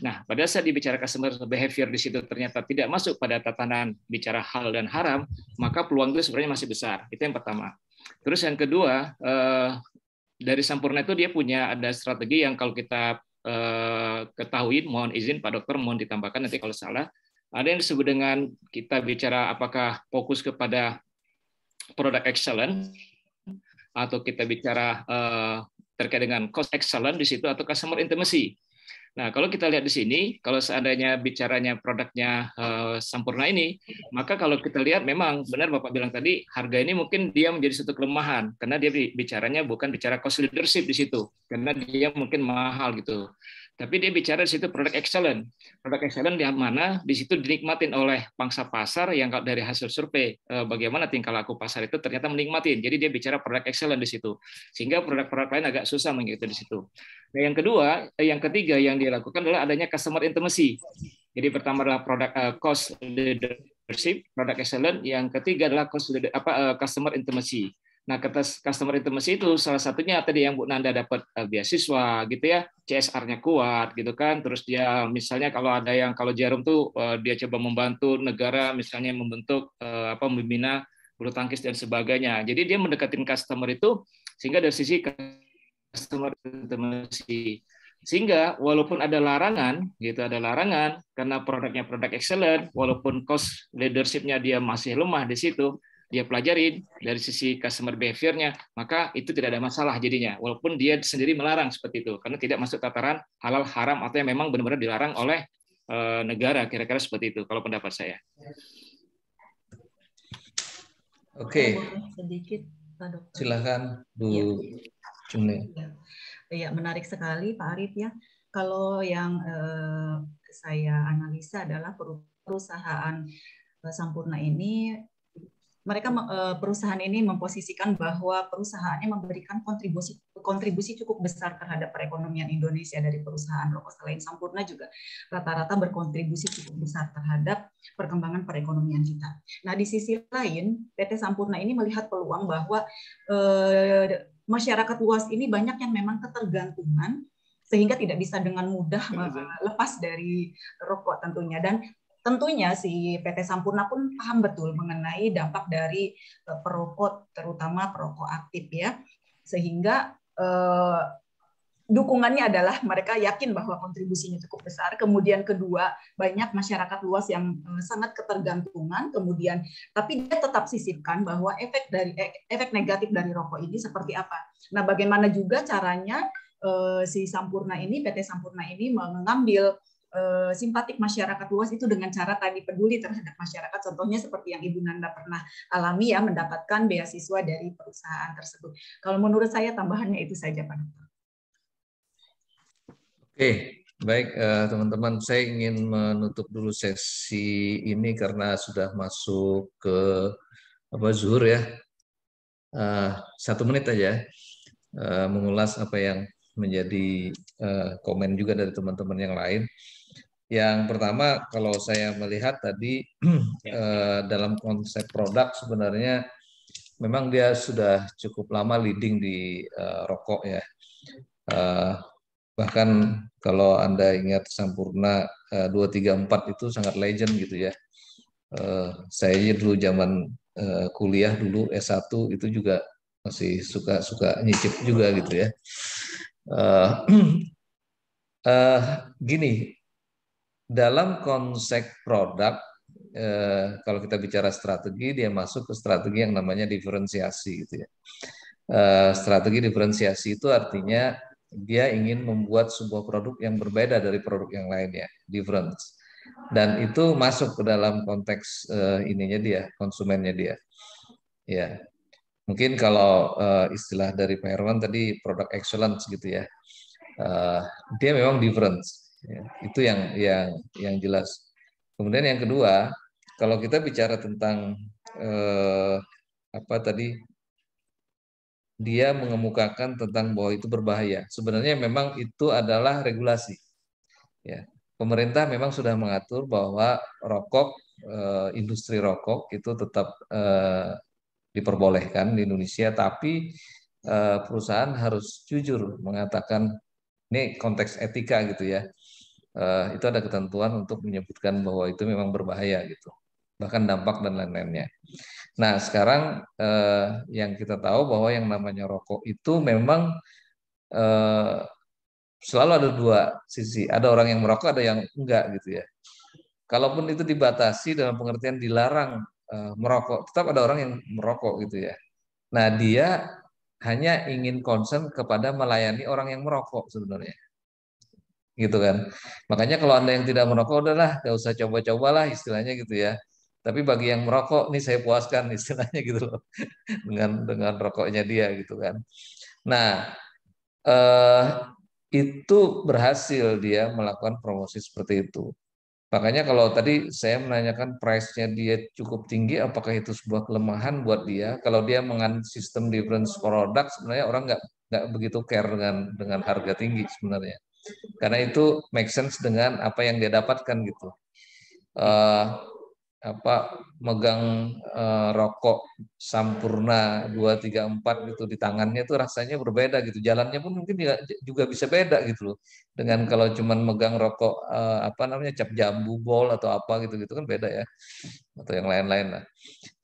Nah, pada saat dibicara customer behavior di situ ternyata tidak masuk pada tatanan bicara hal dan haram, maka peluang itu sebenarnya masih besar. Itu yang pertama. Terus yang kedua, dari Sampurna itu dia punya ada strategi yang kalau kita ketahui, mohon izin Pak Dokter, mohon ditambahkan nanti kalau salah, ada yang disebut dengan kita bicara apakah fokus kepada product excellence atau kita bicara terkait dengan cost excellence di situ atau customer intimacy. Nah, kalau kita lihat di sini, kalau seandainya bicaranya produknya Sampurna ini, maka kalau kita lihat memang benar Bapak bilang tadi, harga ini mungkin dia menjadi satu kelemahan, karena dia bicaranya bukan bicara cost leadership di situ, karena dia mungkin mahal gitu. Tapi dia bicara di situ produk excellent. Produk excellent di mana di situ dinikmatin oleh pangsa pasar yang dari hasil survei bagaimana tingkah laku pasar itu ternyata menikmatin. Jadi dia bicara produk excellent di situ. Sehingga produk-produk lain agak susah mengikuti di situ. Nah, yang ketiga yang dia lakukan adalah adanya customer intimacy. Jadi pertama adalah produk cost leadership, produk excellent. Yang ketiga adalah customer intimacy. Nah, customer intimacy itu salah satunya tadi yang Bu Nanda dapat beasiswa gitu ya, CSR-nya kuat gitu kan. Terus dia misalnya kalau Jarum tuh dia coba membantu negara misalnya membentuk membina bulu tangkis dan sebagainya. Jadi dia mendekatin customer itu sehingga dari sisi customer intimacy. Sehingga walaupun ada larangan karena produknya produk excellent, walaupun cost leadership-nya dia masih lemah di situ, dia pelajarin dari sisi customer behavior-nya, maka itu tidak ada masalah jadinya. Walaupun dia sendiri melarang seperti itu, karena tidak masuk tataran halal haram atau yang memang benar-benar dilarang oleh negara, kira-kira seperti itu, kalau pendapat saya. Oke. Sedikit, Pak Dokter. Silakan, Bu Jumni. Ya, menarik sekali Pak Arif ya. Kalau yang saya analisa adalah perusahaan Sampurna ini, perusahaan ini memposisikan bahwa perusahaannya memberikan kontribusi cukup besar terhadap perekonomian Indonesia. Dari perusahaan rokok selain Sampurna juga rata-rata berkontribusi cukup besar terhadap perkembangan perekonomian kita. Nah, di sisi lain, PT Sampurna ini melihat peluang bahwa masyarakat luas ini banyak yang memang ketergantungan sehingga tidak bisa dengan mudah lepas dari rokok tentunya. Dan tentunya si PT Sampurna pun paham betul mengenai dampak dari perokok, terutama perokok aktif ya. Sehingga dukungannya adalah mereka yakin bahwa kontribusinya cukup besar. Kemudian kedua, banyak masyarakat luas yang sangat ketergantungan. Kemudian tapi dia tetap sisipkan bahwa efek negatif dari rokok ini seperti apa. Nah, bagaimana juga caranya si Sampurna ini, PT Sampurna ini mengambil simpatik masyarakat luas itu dengan cara tadi peduli terhadap masyarakat. Contohnya seperti yang Ibu Nanda pernah alami ya, mendapatkan beasiswa dari perusahaan tersebut. Kalau menurut saya tambahannya itu saja, Pak Dokter. Oke, baik teman-teman, saya ingin menutup dulu sesi ini karena sudah masuk ke zuhur ya. 1 menit aja mengulas apa yang menjadi komen juga dari teman-teman yang lain. Yang pertama, kalau saya melihat tadi dalam konsep produk sebenarnya memang dia sudah cukup lama leading di rokok ya. Bahkan kalau Anda ingat Sampurna 234 itu sangat legend gitu ya. Saya dulu zaman kuliah dulu S1 itu juga masih suka nyicip juga gitu ya. Gini, dalam konsep produk, kalau kita bicara strategi, dia masuk ke strategi yang namanya diferensiasi gitu ya. Strategi diferensiasi itu artinya dia ingin membuat sebuah produk yang berbeda dari produk yang lainnya, difference. Dan itu masuk ke dalam konteks ininya dia, konsumennya dia. Ya, mungkin kalau istilah dari Pak Herman tadi produk excellence gitu ya. Dia memang difference. Ya, itu yang jelas. Kemudian yang kedua, kalau kita bicara tentang apa tadi, dia mengemukakan tentang bahwa itu berbahaya. Sebenarnya memang itu adalah regulasi. Ya, pemerintah memang sudah mengatur bahwa rokok, industri rokok itu tetap diperbolehkan di Indonesia, tapi perusahaan harus jujur mengatakan ini konteks etika gitu ya. Itu ada ketentuan untuk menyebutkan bahwa itu memang berbahaya gitu, bahkan dampak dan lain-lainnya. Nah, sekarang yang kita tahu bahwa yang namanya rokok itu memang selalu ada 2 sisi. Ada orang yang merokok, ada yang enggak gitu ya. Kalaupun itu dibatasi dalam pengertian dilarang merokok, tetap ada orang yang merokok gitu ya. Nah, dia hanya ingin concern kepada melayani orang yang merokok sebenarnya. Gitu kan. Makanya kalau Anda yang tidak merokok, udahlah, nggak usah coba-cobalah istilahnya gitu ya. Tapi bagi yang merokok, nih saya puaskan istilahnya gitu loh. dengan rokoknya dia gitu kan. Nah, itu berhasil dia melakukan promosi seperti itu. Makanya kalau tadi saya menanyakan price-nya dia cukup tinggi, apakah itu sebuah kelemahan buat dia? Kalau dia menganut sistem difference product, sebenarnya orang nggak begitu care dengan harga tinggi sebenarnya. Karena itu make sense dengan apa yang dia dapatkan gitu. Megang rokok Sampurna 2, 3, 4 gitu di tangannya itu rasanya berbeda gitu. Jalannya pun mungkin juga bisa beda gitu loh. Dengan kalau cuman megang rokok cap jambu bol atau apa gitu kan beda ya. Atau yang lain-lain lah.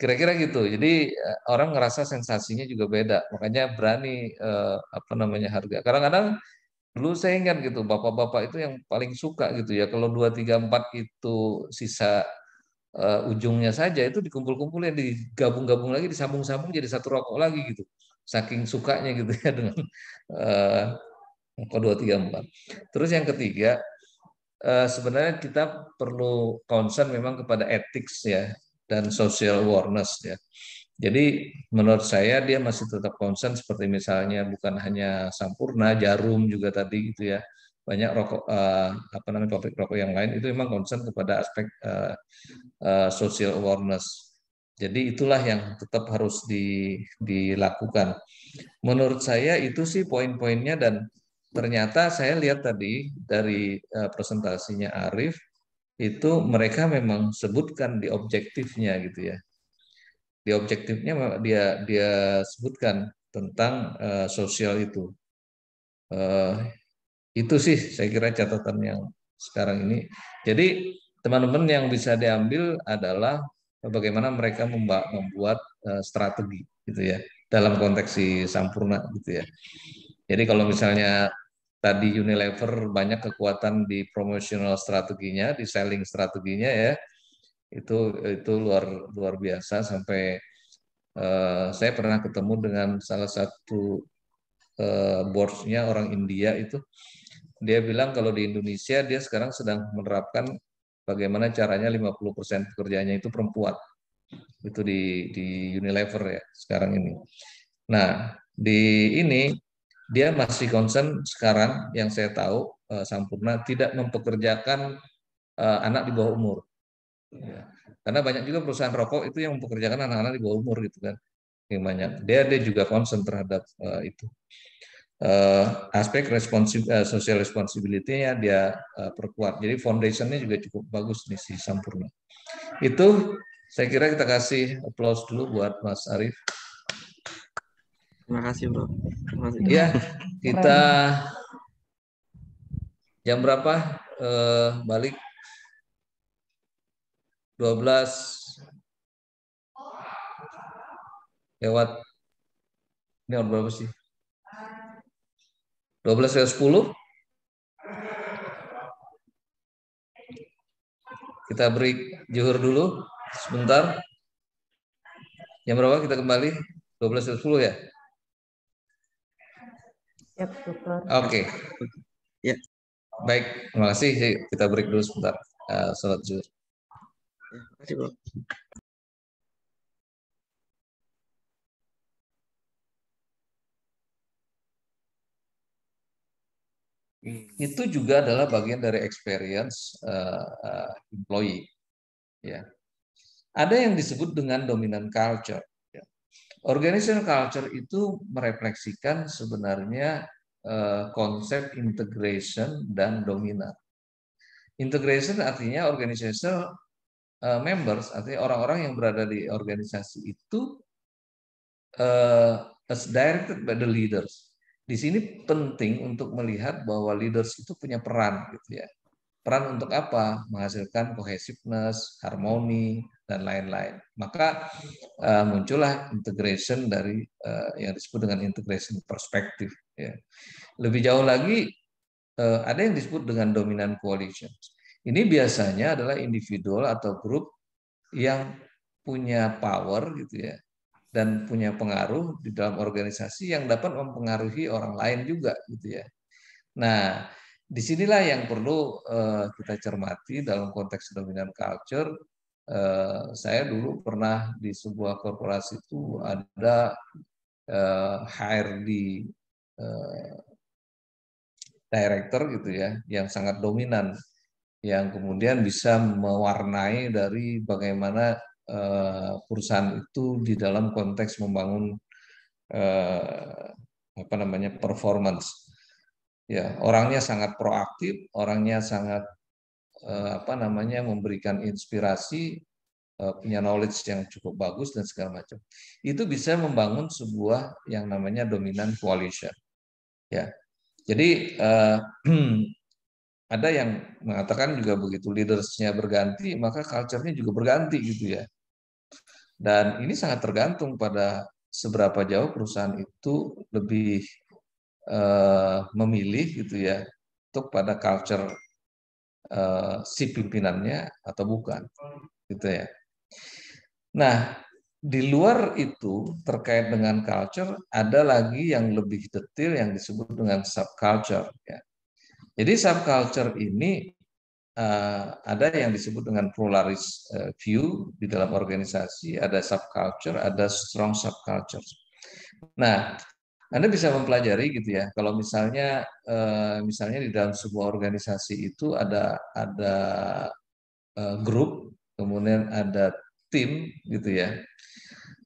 Kira-kira gitu. Jadi orang ngerasa sensasinya juga beda. Makanya berani harga. Kadang-kadang dulu saya ingat gitu, bapak-bapak itu yang paling suka gitu ya. Kalau 2, 3, 4 itu sisa ujungnya saja itu dikumpul-kumpulin, digabung-gabung lagi, disambung-sambung jadi satu rokok lagi gitu. Saking sukanya gitu ya dengan 2, 3, 4. Terus yang ketiga, sebenarnya kita perlu concern memang kepada ethics ya dan social awareness ya. Jadi menurut saya dia masih tetap concern seperti misalnya bukan hanya Sampurna, Jarum juga tadi gitu ya. Banyak rokok pabrik rokok yang lain itu memang concern kepada aspek social awareness. Jadi itulah yang tetap harus dilakukan. Menurut saya itu sih poin-poinnya, dan ternyata saya lihat tadi dari presentasinya Arif itu mereka memang sebutkan di objektifnya gitu ya. Di objektifnya dia sebutkan tentang sosial itu. Itu sih saya kira catatan yang sekarang ini. Jadi teman-teman yang bisa diambil adalah bagaimana mereka membuat strategi gitu ya dalam konteks si Sampurna gitu ya. Jadi kalau misalnya tadi Unilever banyak kekuatan di promotional strateginya, di selling strateginya ya, itu luar biasa sampai saya pernah ketemu dengan salah satu board-nya orang India itu. Dia bilang kalau di Indonesia dia sekarang sedang menerapkan bagaimana caranya 50% pekerjaannya itu perempuan. Itu di Unilever ya sekarang ini. Nah, di ini dia masih concern sekarang yang saya tahu Sampurna tidak mempekerjakan anak di bawah umur. Ya. Karena banyak juga perusahaan rokok itu yang mempekerjakan anak-anak di bawah umur gitu kan. Yang banyak. Dia juga concern terhadap itu. Aspek social responsibility-nya dia perkuat. Jadi foundation-nya juga cukup bagus nih si Sampurna. Itu saya kira kita kasih applause dulu buat Mas Arif. Terima kasih, Bro. Terima kasih. Ya, kita jam berapa balik? 12 lewat. Ini berapa sih? 12:10. Kita break zuhur dulu sebentar. Jam berapa kita kembali? 12:10 ya? Oke. Ya. Baik, terima kasih. Kita break dulu sebentar. Salat zuhur. Ya, terima kasih, Bro. Itu juga adalah bagian dari experience employee. Ya. Ada yang disebut dengan dominant culture. Ya. Organizational culture itu merefleksikan sebenarnya konsep integration dan dominan. Integration artinya organizational members, artinya orang-orang yang berada di organisasi itu as directed by the leaders. Di sini penting untuk melihat bahwa leaders itu punya peran gitu ya. Peran untuk apa? Menghasilkan cohesiveness, harmoni, dan lain-lain. Maka muncullah integration dari yang disebut dengan integration perspektif. Ya. Lebih jauh lagi ada yang disebut dengan dominant coalition. Ini biasanya adalah individual atau grup yang punya power gitu ya, dan punya pengaruh di dalam organisasi yang dapat mempengaruhi orang lain juga gitu ya. Nah, disinilah yang perlu kita cermati dalam konteks dominant culture. Saya dulu pernah di sebuah korporasi itu ada HRD director gitu ya, yang sangat dominan, yang kemudian bisa mewarnai dari bagaimana perusahaan itu di dalam konteks membangun apa namanya performance. Ya, orangnya sangat proaktif, orangnya sangat apa namanya memberikan inspirasi, punya knowledge yang cukup bagus dan segala macam. Itu bisa membangun sebuah yang namanya dominant coalition. Ya, jadi ada yang mengatakan juga begitu leadersnya berganti, maka culture-nya juga berganti gitu ya. Dan ini sangat tergantung pada seberapa jauh perusahaan itu lebih memilih gitu ya untuk pada culture si pimpinannya atau bukan, gitu ya. Nah, di luar itu terkait dengan culture ada lagi yang lebih detail yang disebut dengan subculture. Ya. Jadi subculture ini ada yang disebut dengan pluralis view di dalam organisasi, ada subculture, ada strong subculture. Nah, Anda bisa mempelajari gitu ya. Kalau misalnya misalnya di dalam sebuah organisasi itu ada grup, kemudian ada tim gitu ya.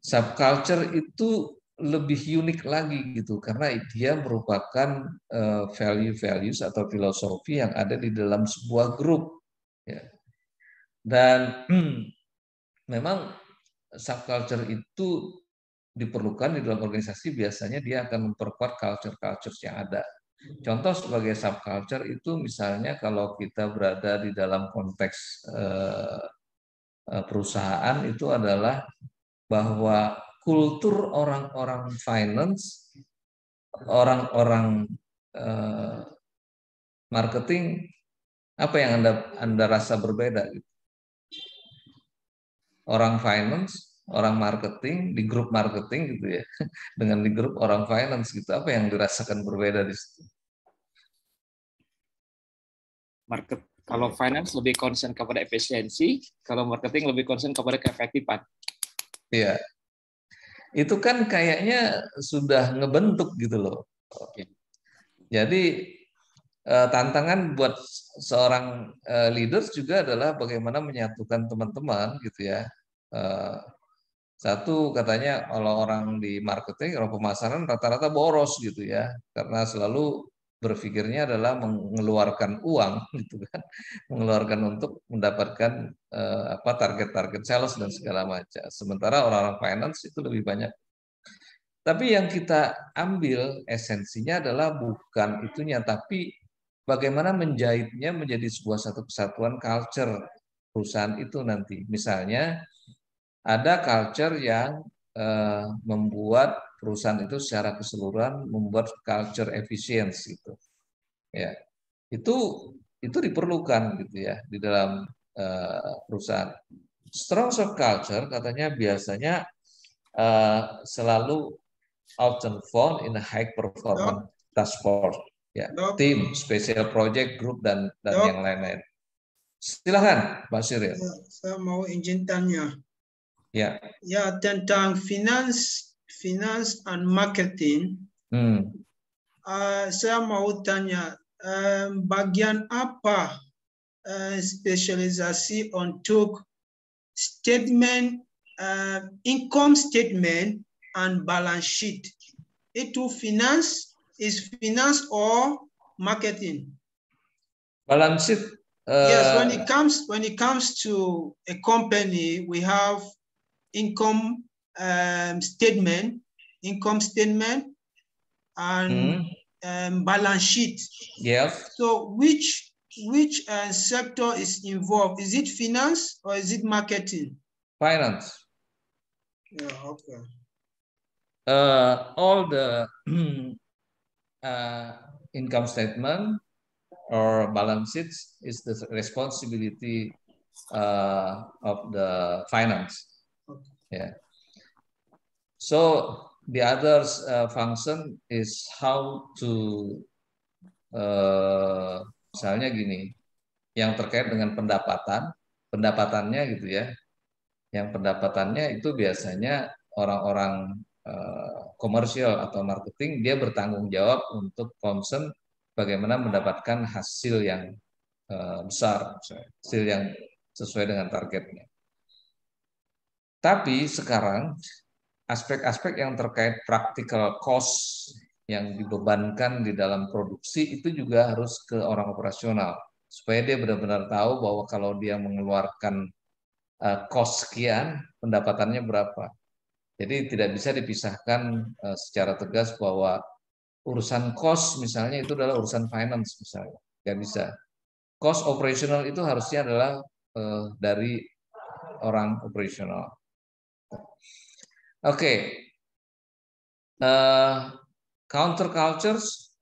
Subculture itu lebih unik lagi gitu karena dia merupakan value-values atau filosofi yang ada di dalam sebuah grup ya. Dan memang subculture itu diperlukan di dalam organisasi, biasanya dia akan memperkuat culture-culture yang ada. Contoh sebagai subculture itu misalnya kalau kita berada di dalam konteks perusahaan itu adalah bahwa kultur orang-orang finance, orang-orang marketing, apa yang Anda rasa berbeda? Orang finance, orang marketing di grup marketing gitu ya, dengan di grup orang finance gitu, apa yang dirasakan berbeda di situ? Kalau finance lebih concern kepada efisiensi, kalau marketing lebih concern kepada keefektifan. Iya, itu kan kayaknya sudah ngebentuk gitu loh. Jadi tantangan buat seorang leaders juga adalah bagaimana menyatukan teman-teman gitu ya. Satu katanya kalau orang di marketing, orang pemasaran rata-rata boros gitu ya, karena selalu berpikirnya adalah mengeluarkan uang gitu kan, mengeluarkan untuk mendapatkan apa target-target sales dan segala macam. Sementara orang-orang finance itu lebih banyak. Tapi yang kita ambil esensinya adalah bukan itunya, tapi bagaimana menjahitnya menjadi sebuah satu kesatuan culture perusahaan itu nanti. Misalnya ada culture yang membuat perusahaan itu secara keseluruhan membuat culture efficiency gitu. Ya. Itu diperlukan gitu ya di dalam perusahaan. Strong subculture katanya biasanya selalu often found in a high performance task force, ya, tim, special project, group dan yang lain-lain. Silakan, Pak Cyril. Saya mau izin tanya. Ya. Ya, tentang finance and marketing. Saya mau tanya, bagian apa spesialisasi untuk statement, income statement and balance sheet? Itu finance or marketing? Balance sheet. Yes, when it comes to a company, we have income statement, and balance sheet. Yes. So which sector is involved? Is it finance or is it marketing? Finance. Yeah, okay. All the income statement or balance sheets is the responsibility of the finance. Yeah. So the other function is how to misalnya gini, yang terkait dengan pendapatannya gitu ya. Yang pendapatannya itu biasanya orang-orang komersial atau marketing, dia bertanggung jawab untuk concern bagaimana mendapatkan hasil yang besar, hasil yang sesuai dengan targetnya. Tapi sekarang aspek-aspek yang terkait practical cost yang dibebankan di dalam produksi itu juga harus ke orang operasional supaya dia benar-benar tahu bahwa kalau dia mengeluarkan cost sekian, pendapatannya berapa. Jadi tidak bisa dipisahkan secara tegas bahwa urusan cost misalnya itu adalah urusan finance misalnya, nggak bisa. Cost operational itu harusnya adalah dari orang operasional. Oke. Counter cultures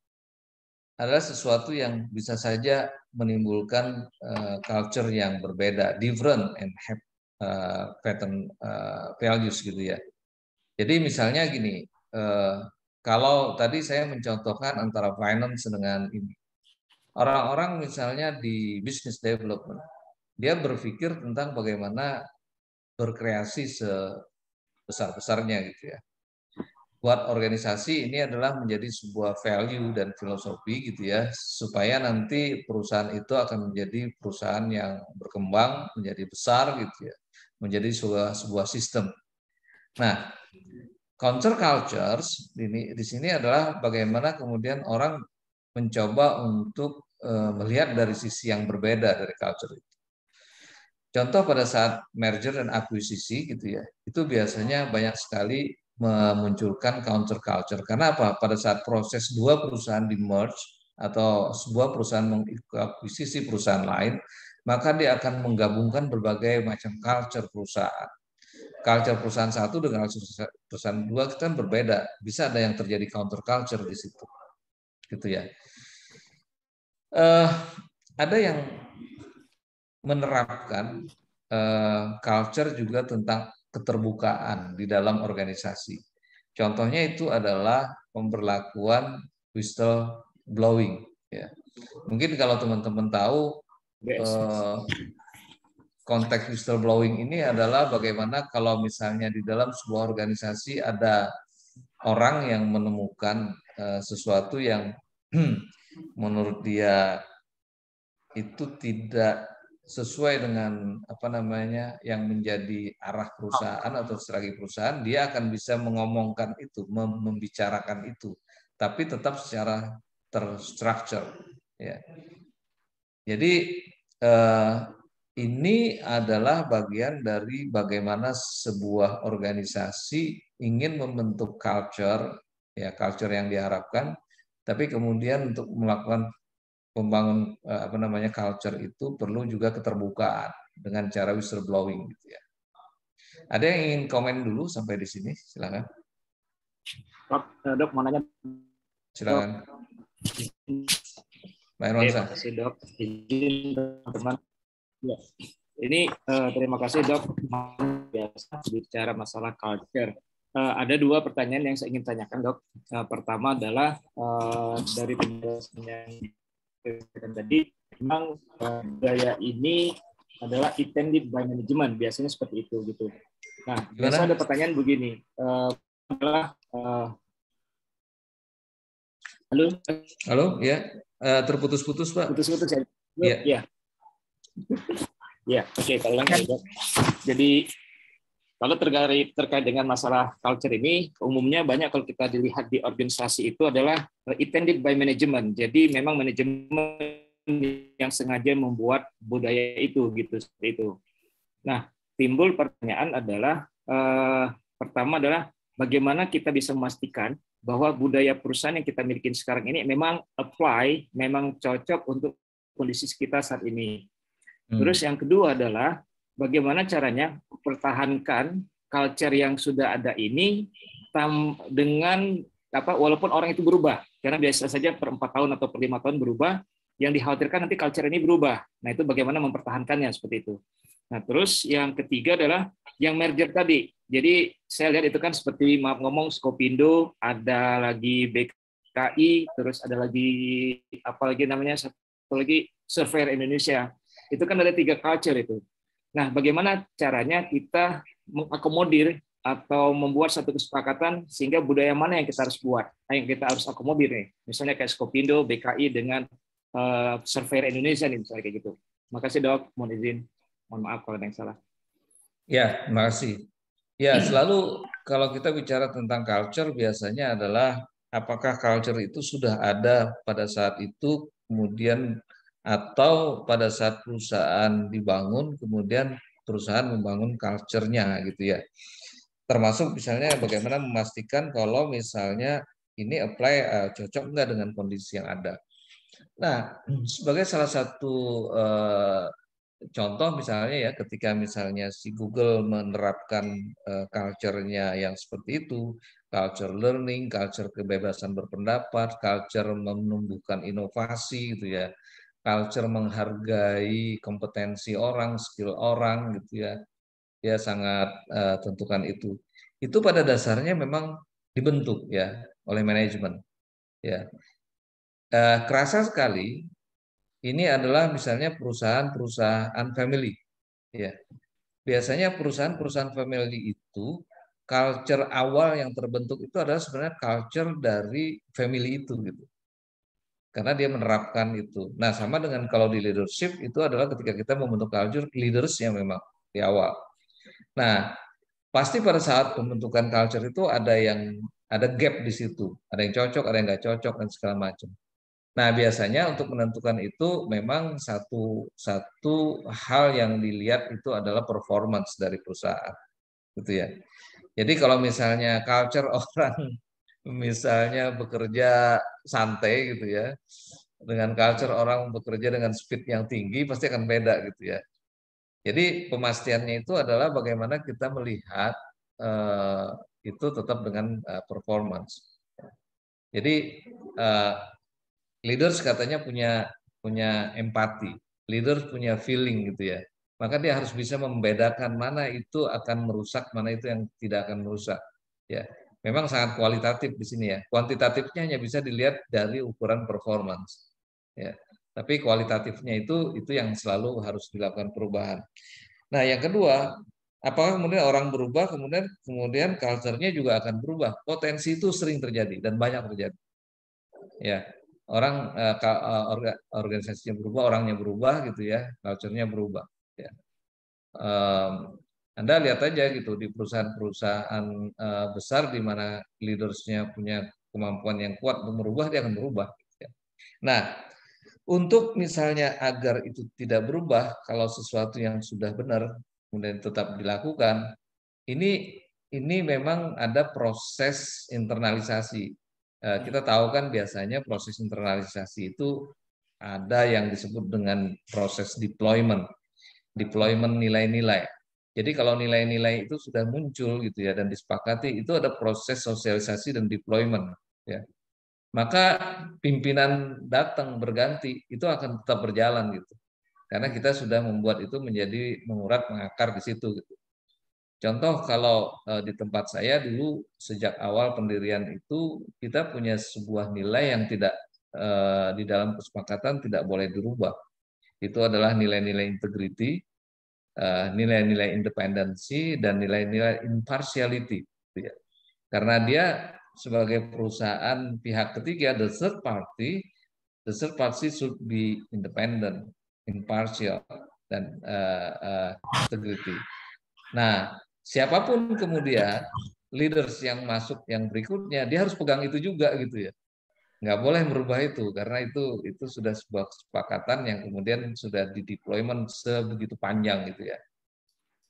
adalah sesuatu yang bisa saja menimbulkan culture yang berbeda, different and have pattern values gitu ya. Jadi misalnya gini, kalau tadi saya mencontohkan antara finance dengan ini, orang-orang misalnya di business development, dia berpikir tentang bagaimana berkreasi sebesar-besarnya gitu ya. Buat organisasi ini adalah menjadi sebuah value dan filosofi gitu ya, supaya nanti perusahaan itu akan menjadi perusahaan yang berkembang, menjadi besar gitu ya, menjadi sebuah sistem. Nah, counter cultures di sini adalah bagaimana kemudian orang mencoba untuk melihat dari sisi yang berbeda dari culture itu. Contoh pada saat merger dan akuisisi gitu ya, itu biasanya banyak sekali memunculkan counter culture. Karena apa? Pada saat proses dua perusahaan di merge atau sebuah perusahaan mengakuisisi perusahaan lain, maka dia akan menggabungkan berbagai macam culture perusahaan. Culture perusahaan satu dengan perusahaan dua kan berbeda. Bisa ada yang terjadi counter culture di situ, gitu ya. Ada yang menerapkan culture juga tentang keterbukaan di dalam organisasi. Contohnya itu adalah pemberlakuan whistleblowing. Ya. Mungkin kalau teman-teman tahu konteks whistleblowing ini adalah bagaimana kalau misalnya di dalam sebuah organisasi ada orang yang menemukan sesuatu yang menurut dia itu tidak sesuai dengan yang menjadi arah perusahaan atau strategi perusahaan, dia akan bisa mengomongkan itu, membicarakan itu, tapi tetap secara terstruktur. Ya. Jadi ini adalah bagian dari bagaimana sebuah organisasi ingin membentuk culture, ya culture yang diharapkan, tapi kemudian untuk melakukan membangun culture itu perlu juga keterbukaan dengan cara whistleblowing gitu ya. Ada yang ingin komen dulu sampai di sini? Silakan. Dok mau nanya. Silakan. Pak Irwansyah. Terima kasih dok. Izin teman-teman. Ya. Ini terima kasih dok. Biasa bicara masalah culture. Ada dua pertanyaan yang saya ingin tanyakan dok. Pertama adalah dari penjelasan yang tadi, memang budaya ini adalah intended by management, biasanya seperti itu gitu. Nah, biasa ada pertanyaan begini, halo, ya, terputus-putus Pak. Putus-putus ya. Ya. Ya, oke, kalau lagi. Jadi kalau terkait dengan masalah culture ini, umumnya banyak kalau kita dilihat di organisasi itu adalah intended by management. Jadi memang manajemen yang sengaja membuat budaya itu gitu seperti itu. Nah, timbul pertanyaan adalah pertama adalah bagaimana kita bisa memastikan bahwa budaya perusahaan yang kita miliki sekarang ini memang apply, memang cocok untuk kondisi kita saat ini. Terus yang kedua adalah bagaimana caranya mempertahankan culture yang sudah ada ini dengan walaupun orang itu berubah, karena biasa saja per 4 tahun atau per 5 tahun berubah, yang dikhawatirkan nanti culture ini berubah. Nah, itu bagaimana mempertahankannya seperti itu. Nah, terus yang ketiga adalah yang merger tadi. Jadi saya lihat itu kan seperti maaf ngomong Skopindo, ada lagi BKI, terus ada lagi apalagi namanya satu lagi Surveyor Indonesia. Itu kan ada 3 culture itu. Nah, bagaimana caranya kita mengakomodir atau membuat satu kesepakatan sehingga budaya mana yang kita harus buat, yang kita harus akomodir nih. Misalnya kayak Skopindo, BKI dengan Surveyor Indonesia nih, misalnya kayak gitu. Makasih Dok, mohon izin. Mohon maaf kalau ada yang salah. Ya, terima kasih. Ya, selalu kalau kita bicara tentang culture biasanya adalah apakah culture itu sudah ada pada saat itu, kemudian atau pada saat perusahaan dibangun, kemudian perusahaan membangun culture-nya gitu ya. Termasuk misalnya bagaimana memastikan kalau misalnya ini apply cocok enggak dengan kondisi yang ada. Nah, sebagai salah satu contoh misalnya ya ketika misalnya si Google menerapkan culture-nya yang seperti itu, culture learning, culture kebebasan berpendapat, culture menumbuhkan inovasi gitu ya, culture menghargai kompetensi orang, skill orang gitu ya. Dia sangat tentukan itu. Itu pada dasarnya memang dibentuk ya oleh manajemen. Ya, kerasa sekali. Ini adalah misalnya perusahaan-perusahaan family. Ya, biasanya perusahaan-perusahaan family itu culture awal yang terbentuk itu adalah sebenarnya culture dari family itu gitu. Karena dia menerapkan itu. Nah, sama dengan kalau di leadership itu adalah ketika kita membentuk culture leaders yang memang di awal. Nah, pasti pada saat pembentukan culture itu ada gap di situ, ada yang cocok, ada yang nggak cocok dan segala macam. Nah, biasanya untuk menentukan itu memang satu hal yang dilihat itu adalah performance dari perusahaan, gitu ya. Jadi kalau misalnya culture orang misalnya bekerja santai gitu ya, dengan culture orang bekerja dengan speed yang tinggi pasti akan beda gitu ya. Jadi pemastiannya itu adalah bagaimana kita melihat itu tetap dengan performance. Jadi leaders katanya punya empati, leaders punya feeling gitu ya. Maka dia harus bisa membedakan mana itu akan merusak, mana itu yang tidak akan merusak. Ya, memang sangat kualitatif di sini ya. Kuantitatifnya hanya bisa dilihat dari ukuran performance. Ya, tapi kualitatifnya itu yang selalu harus dilakukan perubahan. Nah, yang kedua, apakah kemudian orang berubah, kemudian culture-nya juga akan berubah? Potensi itu sering terjadi dan banyak terjadi. Ya, orang organisasinya berubah, orangnya berubah gitu ya, culture-nya berubah. Ya. Anda lihat aja gitu di perusahaan-perusahaan besar di mana leaders-nya punya kemampuan yang kuat untuk merubah, dia akan berubah. Ya. Nah, untuk misalnya agar itu tidak berubah, kalau sesuatu yang sudah benar kemudian tetap dilakukan, ini memang ada proses internalisasi. Kita tahu kan biasanya proses internalisasi itu ada yang disebut dengan proses deployment nilai-nilai. Jadi kalau nilai-nilai itu sudah muncul gitu ya dan disepakati, itu ada proses sosialisasi dan deployment ya. Maka pimpinan datang berganti itu akan tetap berjalan gitu. Karena kita sudah membuat itu menjadi mengurat mengakar di situ gitu. Contoh kalau di tempat saya dulu sejak awal pendirian itu kita punya sebuah nilai yang tidak di dalam kesepakatan tidak boleh dirubah. Itu adalah nilai-nilai integrity, nilai-nilai independensi dan nilai-nilai impartiality. Karena dia sebagai perusahaan pihak ketiga, the third party should be independent, impartial, dan integrity. Nah, siapapun kemudian leaders yang masuk yang berikutnya, dia harus pegang itu juga gitu ya. Nggak boleh merubah itu karena itu sudah sebuah kesepakatan yang kemudian sudah di deployment sebegitu panjang gitu ya.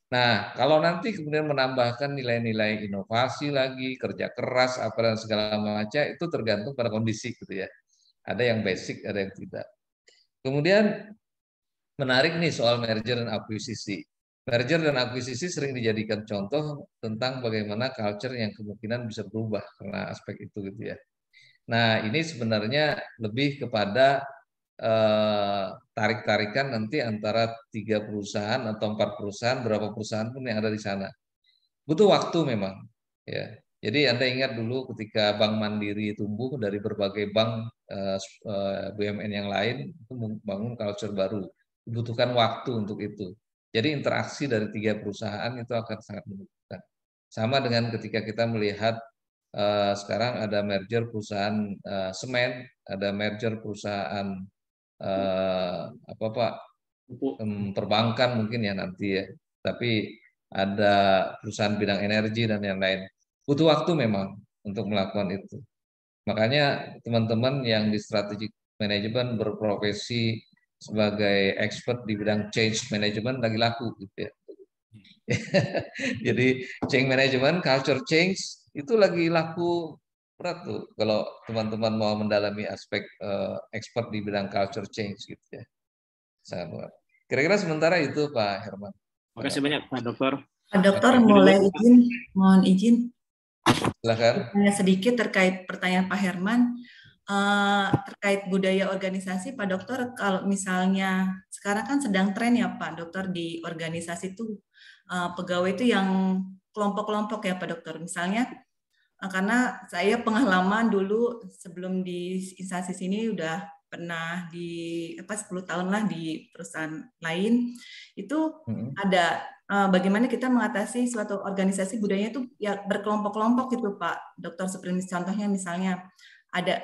Nah, kalau nanti kemudian menambahkan nilai-nilai inovasi lagi, kerja keras, apa dan segala macam, itu tergantung pada kondisi gitu ya. Ada yang basic, ada yang tidak. Kemudian menarik nih soal merger dan akuisisi. Merger dan akuisisi sering dijadikan contoh tentang bagaimana culture yang kemungkinan bisa berubah karena aspek itu gitu ya. Nah, ini sebenarnya lebih kepada tarik-tarikan nanti antara 3 perusahaan atau 4 perusahaan, berapa perusahaan pun yang ada di sana. Butuh waktu memang. Ya. Jadi Anda ingat dulu ketika Bank Mandiri tumbuh dari berbagai bank BUMN yang lain, itu membangun culture baru. Dibutuhkan waktu untuk itu. Jadi interaksi dari 3 perusahaan itu akan sangat membutuhkan. Sama dengan ketika kita melihat sekarang ada merger perusahaan semen, ada merger perusahaan apa Pak, perbankan mungkin ya nanti ya. Tapi ada perusahaan bidang energi dan yang lain. Butuh waktu memang untuk melakukan itu. Makanya teman-teman yang di strategic management berprofesi sebagai expert di bidang change management lagi laku gitu ya. Jadi change management, culture change itu lagi laku berat tuh kalau teman-teman mau mendalami aspek expert di bidang culture change gitu ya. Sangat berat. Kira-kira sementara itu Pak Herman. Terima kasih banyak Pak Dokter. Pak Dokter, mohon izin. Silakan. Tanya sedikit terkait pertanyaan Pak Herman. Terkait budaya organisasi, Pak Dokter, kalau misalnya sekarang kan sedang tren ya Pak Dokter di organisasi itu pegawai itu yang kelompok-kelompok ya Pak Dokter. Misalnya karena saya pengalaman dulu sebelum di instansi sini udah pernah di 10 tahun lah di perusahaan lain itu ada bagaimana kita mengatasi suatu organisasi budayanya itu ya berkelompok-kelompok gitu Pak Dokter. Seperti contohnya misalnya ada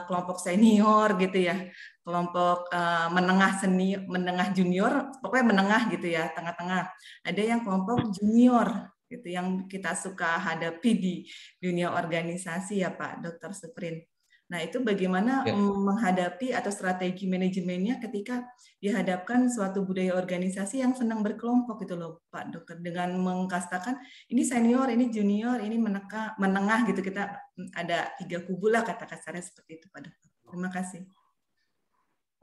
kelompok senior gitu ya, kelompok menengah senior, menengah junior, pokoknya menengah gitu ya, tengah-tengah. Ada yang kelompok junior gitu yang kita suka hadapi di dunia organisasi ya Pak Dr. Suprin. Nah itu bagaimana menghadapi atau strategi manajemennya ketika dihadapkan suatu budaya organisasi yang senang berkelompok gitu loh Pak Dokter, dengan mengkastakan ini senior, ini junior, ini menengah gitu, kita ada 3 kubu lah kata kasarnya seperti itu Pak Dokter. Terima kasih.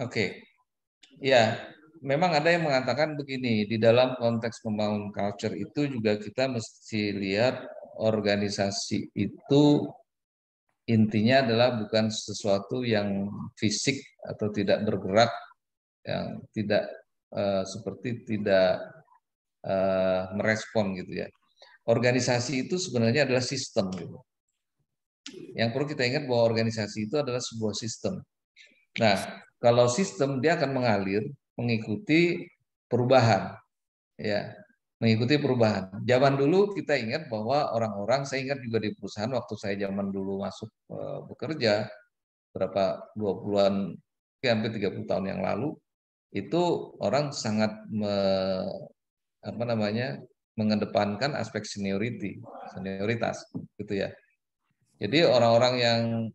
Oke, ya memang ada yang mengatakan begini, di dalam konteks membangun culture itu juga kita mesti lihat organisasi itu intinya adalah bukan sesuatu yang fisik atau tidak bergerak, yang tidak seperti tidak merespon gitu ya. Organisasi itu sebenarnya adalah sistem gitu. Yang perlu kita ingat bahwa organisasi itu adalah sebuah sistem. Nah, kalau sistem dia akan mengalir mengikuti perubahan, ya, mengikuti perubahan. Zaman dulu kita ingat bahwa orang-orang, saya ingat juga di perusahaan waktu saya zaman dulu masuk bekerja berapa 20-an, hampir 30 tahun yang lalu, itu orang sangat mengedepankan aspek senioritas, gitu ya. Jadi orang-orang yang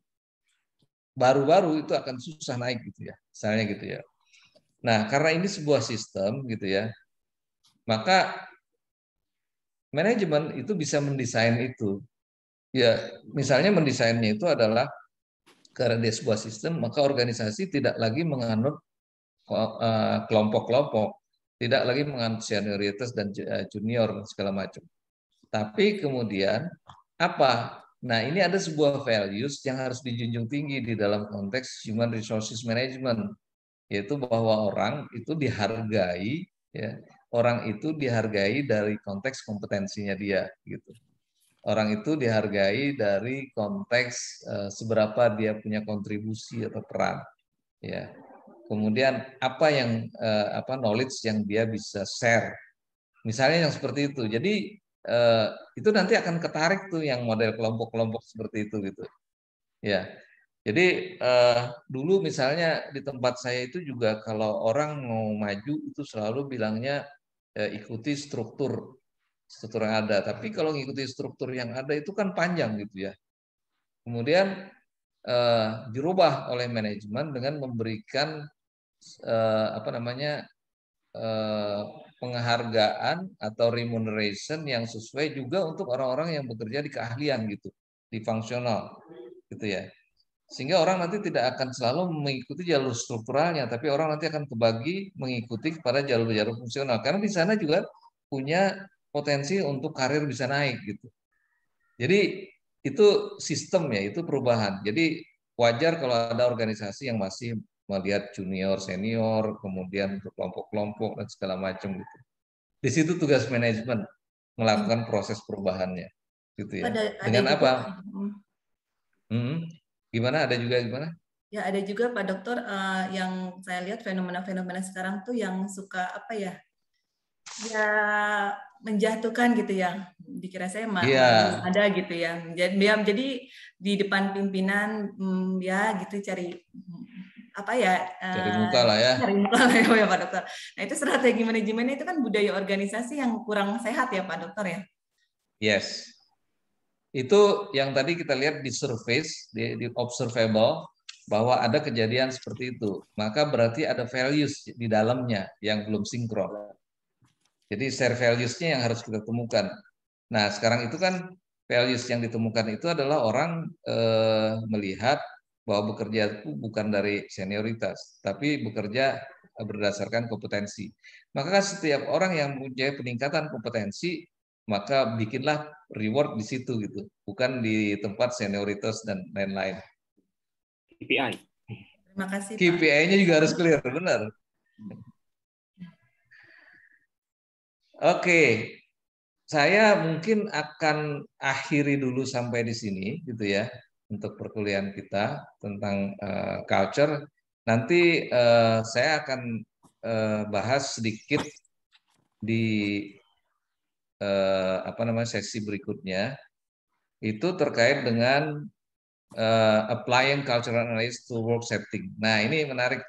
baru-baru itu akan susah naik gitu ya, misalnya gitu ya. Nah, karena ini sebuah sistem gitu ya, maka manajemen itu bisa mendesain itu. Ya, misalnya mendesainnya itu adalah karena dia sebuah sistem, maka organisasi tidak lagi menganut kelompok-kelompok, tidak lagi menganut senioritas dan junior segala macam. Tapi kemudian apa? Nah, ini ada sebuah values yang harus dijunjung tinggi di dalam konteks human resources management, yaitu bahwa orang itu dihargai, ya, orang itu dihargai dari konteks kompetensinya dia, gitu. Orang itu dihargai dari konteks seberapa dia punya kontribusi atau peran, ya. Kemudian apa yang knowledge yang dia bisa share, misalnya yang seperti itu. Jadi itu nanti akan ketarik tuh yang model kelompok-kelompok seperti itu gitu. Ya. Jadi dulu misalnya di tempat saya itu juga kalau orang mau maju itu selalu bilangnya ikuti struktur yang ada. Tapi kalau ngikuti struktur yang ada itu kan panjang gitu ya. Kemudian dirubah oleh manajemen dengan memberikan penghargaan atau remuneration yang sesuai juga untuk orang-orang yang bekerja di keahlian gitu, di fungsional gitu ya. Sehingga orang nanti tidak akan selalu mengikuti jalur strukturalnya, tapi orang nanti akan kebagi mengikuti kepada jalur-jalur fungsional karena di sana juga punya potensi untuk karir bisa naik gitu. Jadi itu sistem ya, itu perubahan. Jadi wajar kalau ada organisasi yang masih melihat junior, senior, kemudian kelompok-kelompok dan segala macam gitu. Di situ tugas manajemen melakukan proses perubahannya, gitu ya. Dengan apa? Gimana? Ada juga gimana? Ya ada juga Pak Dokter yang saya lihat fenomena-fenomena sekarang tuh yang suka apa ya? Ya menjatuhkan gitu ya. Dikira saya ada gitu ya. Jadi di depan pimpinan ya gitu cari apa ya? Cari muka lah ya. Cari muka lah ya Pak Dokter. Nah itu strategi manajemennya itu kan budaya organisasi yang kurang sehat ya Pak Dokter ya. Yes. Itu yang tadi kita lihat di surface, di observable, bahwa ada kejadian seperti itu. Maka berarti ada values di dalamnya yang belum sinkron. Jadi share values-nya yang harus kita temukan. Nah, sekarang itu kan values yang ditemukan itu adalah orang melihat bahwa bekerja itu bukan dari senioritas, tapi bekerja berdasarkan kompetensi. Maka setiap orang yang mempunyai peningkatan kompetensi, maka bikinlah reward di situ gitu, bukan di tempat senioritas dan lain-lain. KPI. Terima kasih. KPI-nya juga harus clear, benar. Oke, saya mungkin akan akhiri dulu sampai di sini, gitu ya, untuk perkuliahan kita tentang culture. Nanti saya akan bahas sedikit di sesi berikutnya itu terkait dengan applying cultural analysis to work setting. Nah, ini menarik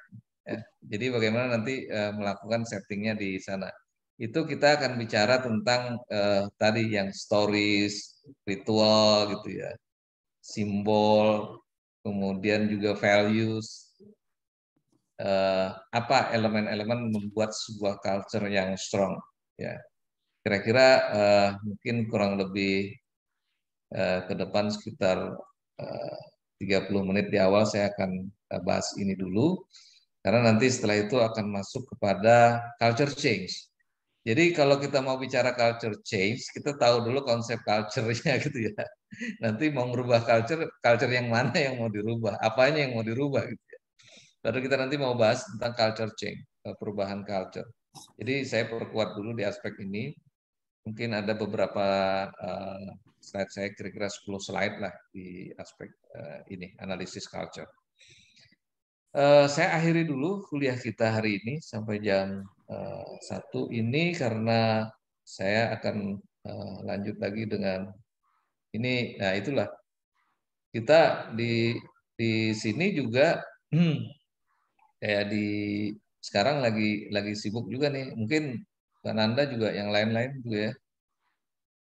ya. Jadi bagaimana nanti melakukan settingnya di sana. Itu kita akan bicara tentang tadi yang stories, ritual gitu ya, simbol, kemudian juga values, apa elemen-elemen membuat sebuah culture yang strong ya. Kira-kira mungkin kurang lebih ke depan sekitar 30 menit di awal saya akan bahas ini dulu, karena nanti setelah itu akan masuk kepada culture change. Jadi kalau kita mau bicara culture change, kita tahu dulu konsep culture-nya gitu ya. Nanti mau merubah culture yang mana yang mau dirubah, apanya yang mau dirubah gitu ya. Baru kita nanti mau bahas tentang culture change, perubahan culture. Jadi saya perkuat dulu di aspek ini. Mungkin ada beberapa slide saya, kira-kira 10 slide lah di aspek ini, analisis culture. Saya akhiri dulu kuliah kita hari ini sampai jam 1 ini, karena saya akan lanjut lagi dengan ini. Nah, itulah kita di sini juga kayak sekarang lagi sibuk juga nih. Mungkin Mbak Nanda juga yang lain-lain juga ya,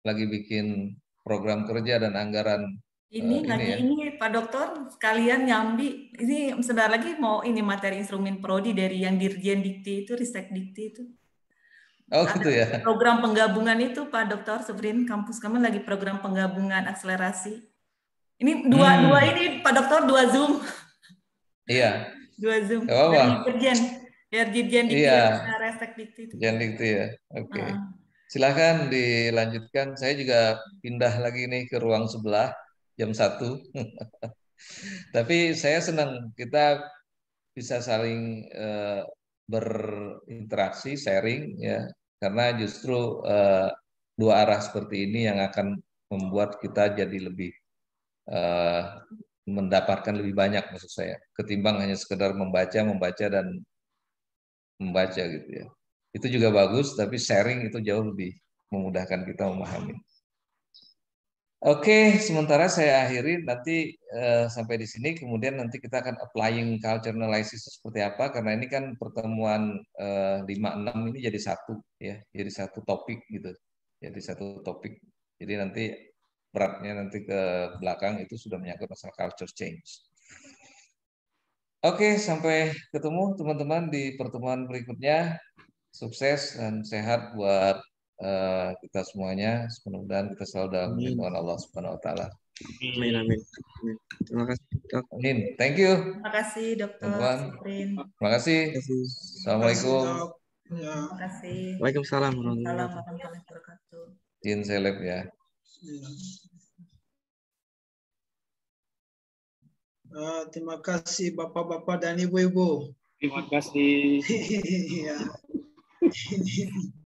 lagi bikin program kerja dan anggaran. Ini Pak Dokter, sekalian nyambi. Ini sebentar lagi mau ini materi instrumen prodi dari yang Dirjen Dikti itu, Ristek Dikti itu. Oh gitu ya. Program penggabungan itu Pak Dokter Severin, kampus kami lagi program penggabungan akselerasi. Ini dua ini Pak Dokter, 2 Zoom. Iya. 2 Zoom. Dari Dirjen Dikti, Ristek Dikti itu. Dirjen Dikti ya. Oke. Silakan dilanjutkan. Saya juga pindah lagi nih ke ruang sebelah jam 1. Tapi saya senang kita bisa saling berinteraksi, sharing ya, karena justru 2 arah seperti ini yang akan membuat kita jadi lebih mendapatkan lebih banyak, maksud saya, ketimbang hanya sekedar membaca dan membaca gitu ya. Itu juga bagus, tapi sharing itu jauh lebih memudahkan kita memahami. Oke, sementara saya akhiri nanti sampai di sini. Kemudian nanti kita akan applying culture analysis seperti apa, karena ini kan pertemuan 5-6 ini jadi satu ya, jadi satu topik gitu, jadi satu topik. Jadi nanti beratnya nanti ke belakang itu sudah menyangkut masalah culture change. Oke, sampai ketemu teman-teman di pertemuan berikutnya. Sukses dan sehat buat kita semuanya. Mudah-mudahan kita selalu dalam lindungan Allah Subhanahu wa taala. Amin, amin. Terima kasih, Dok. Amin. Thank you. Terima kasih, Dokter Severin. Terima kasih. Assalamualaikum. Terima kasih. Waalaikumsalam warahmatullahi wabarakatuh. Izin seleb ya. Terima kasih Bapak-bapak dan Ibu-ibu. Terima kasih.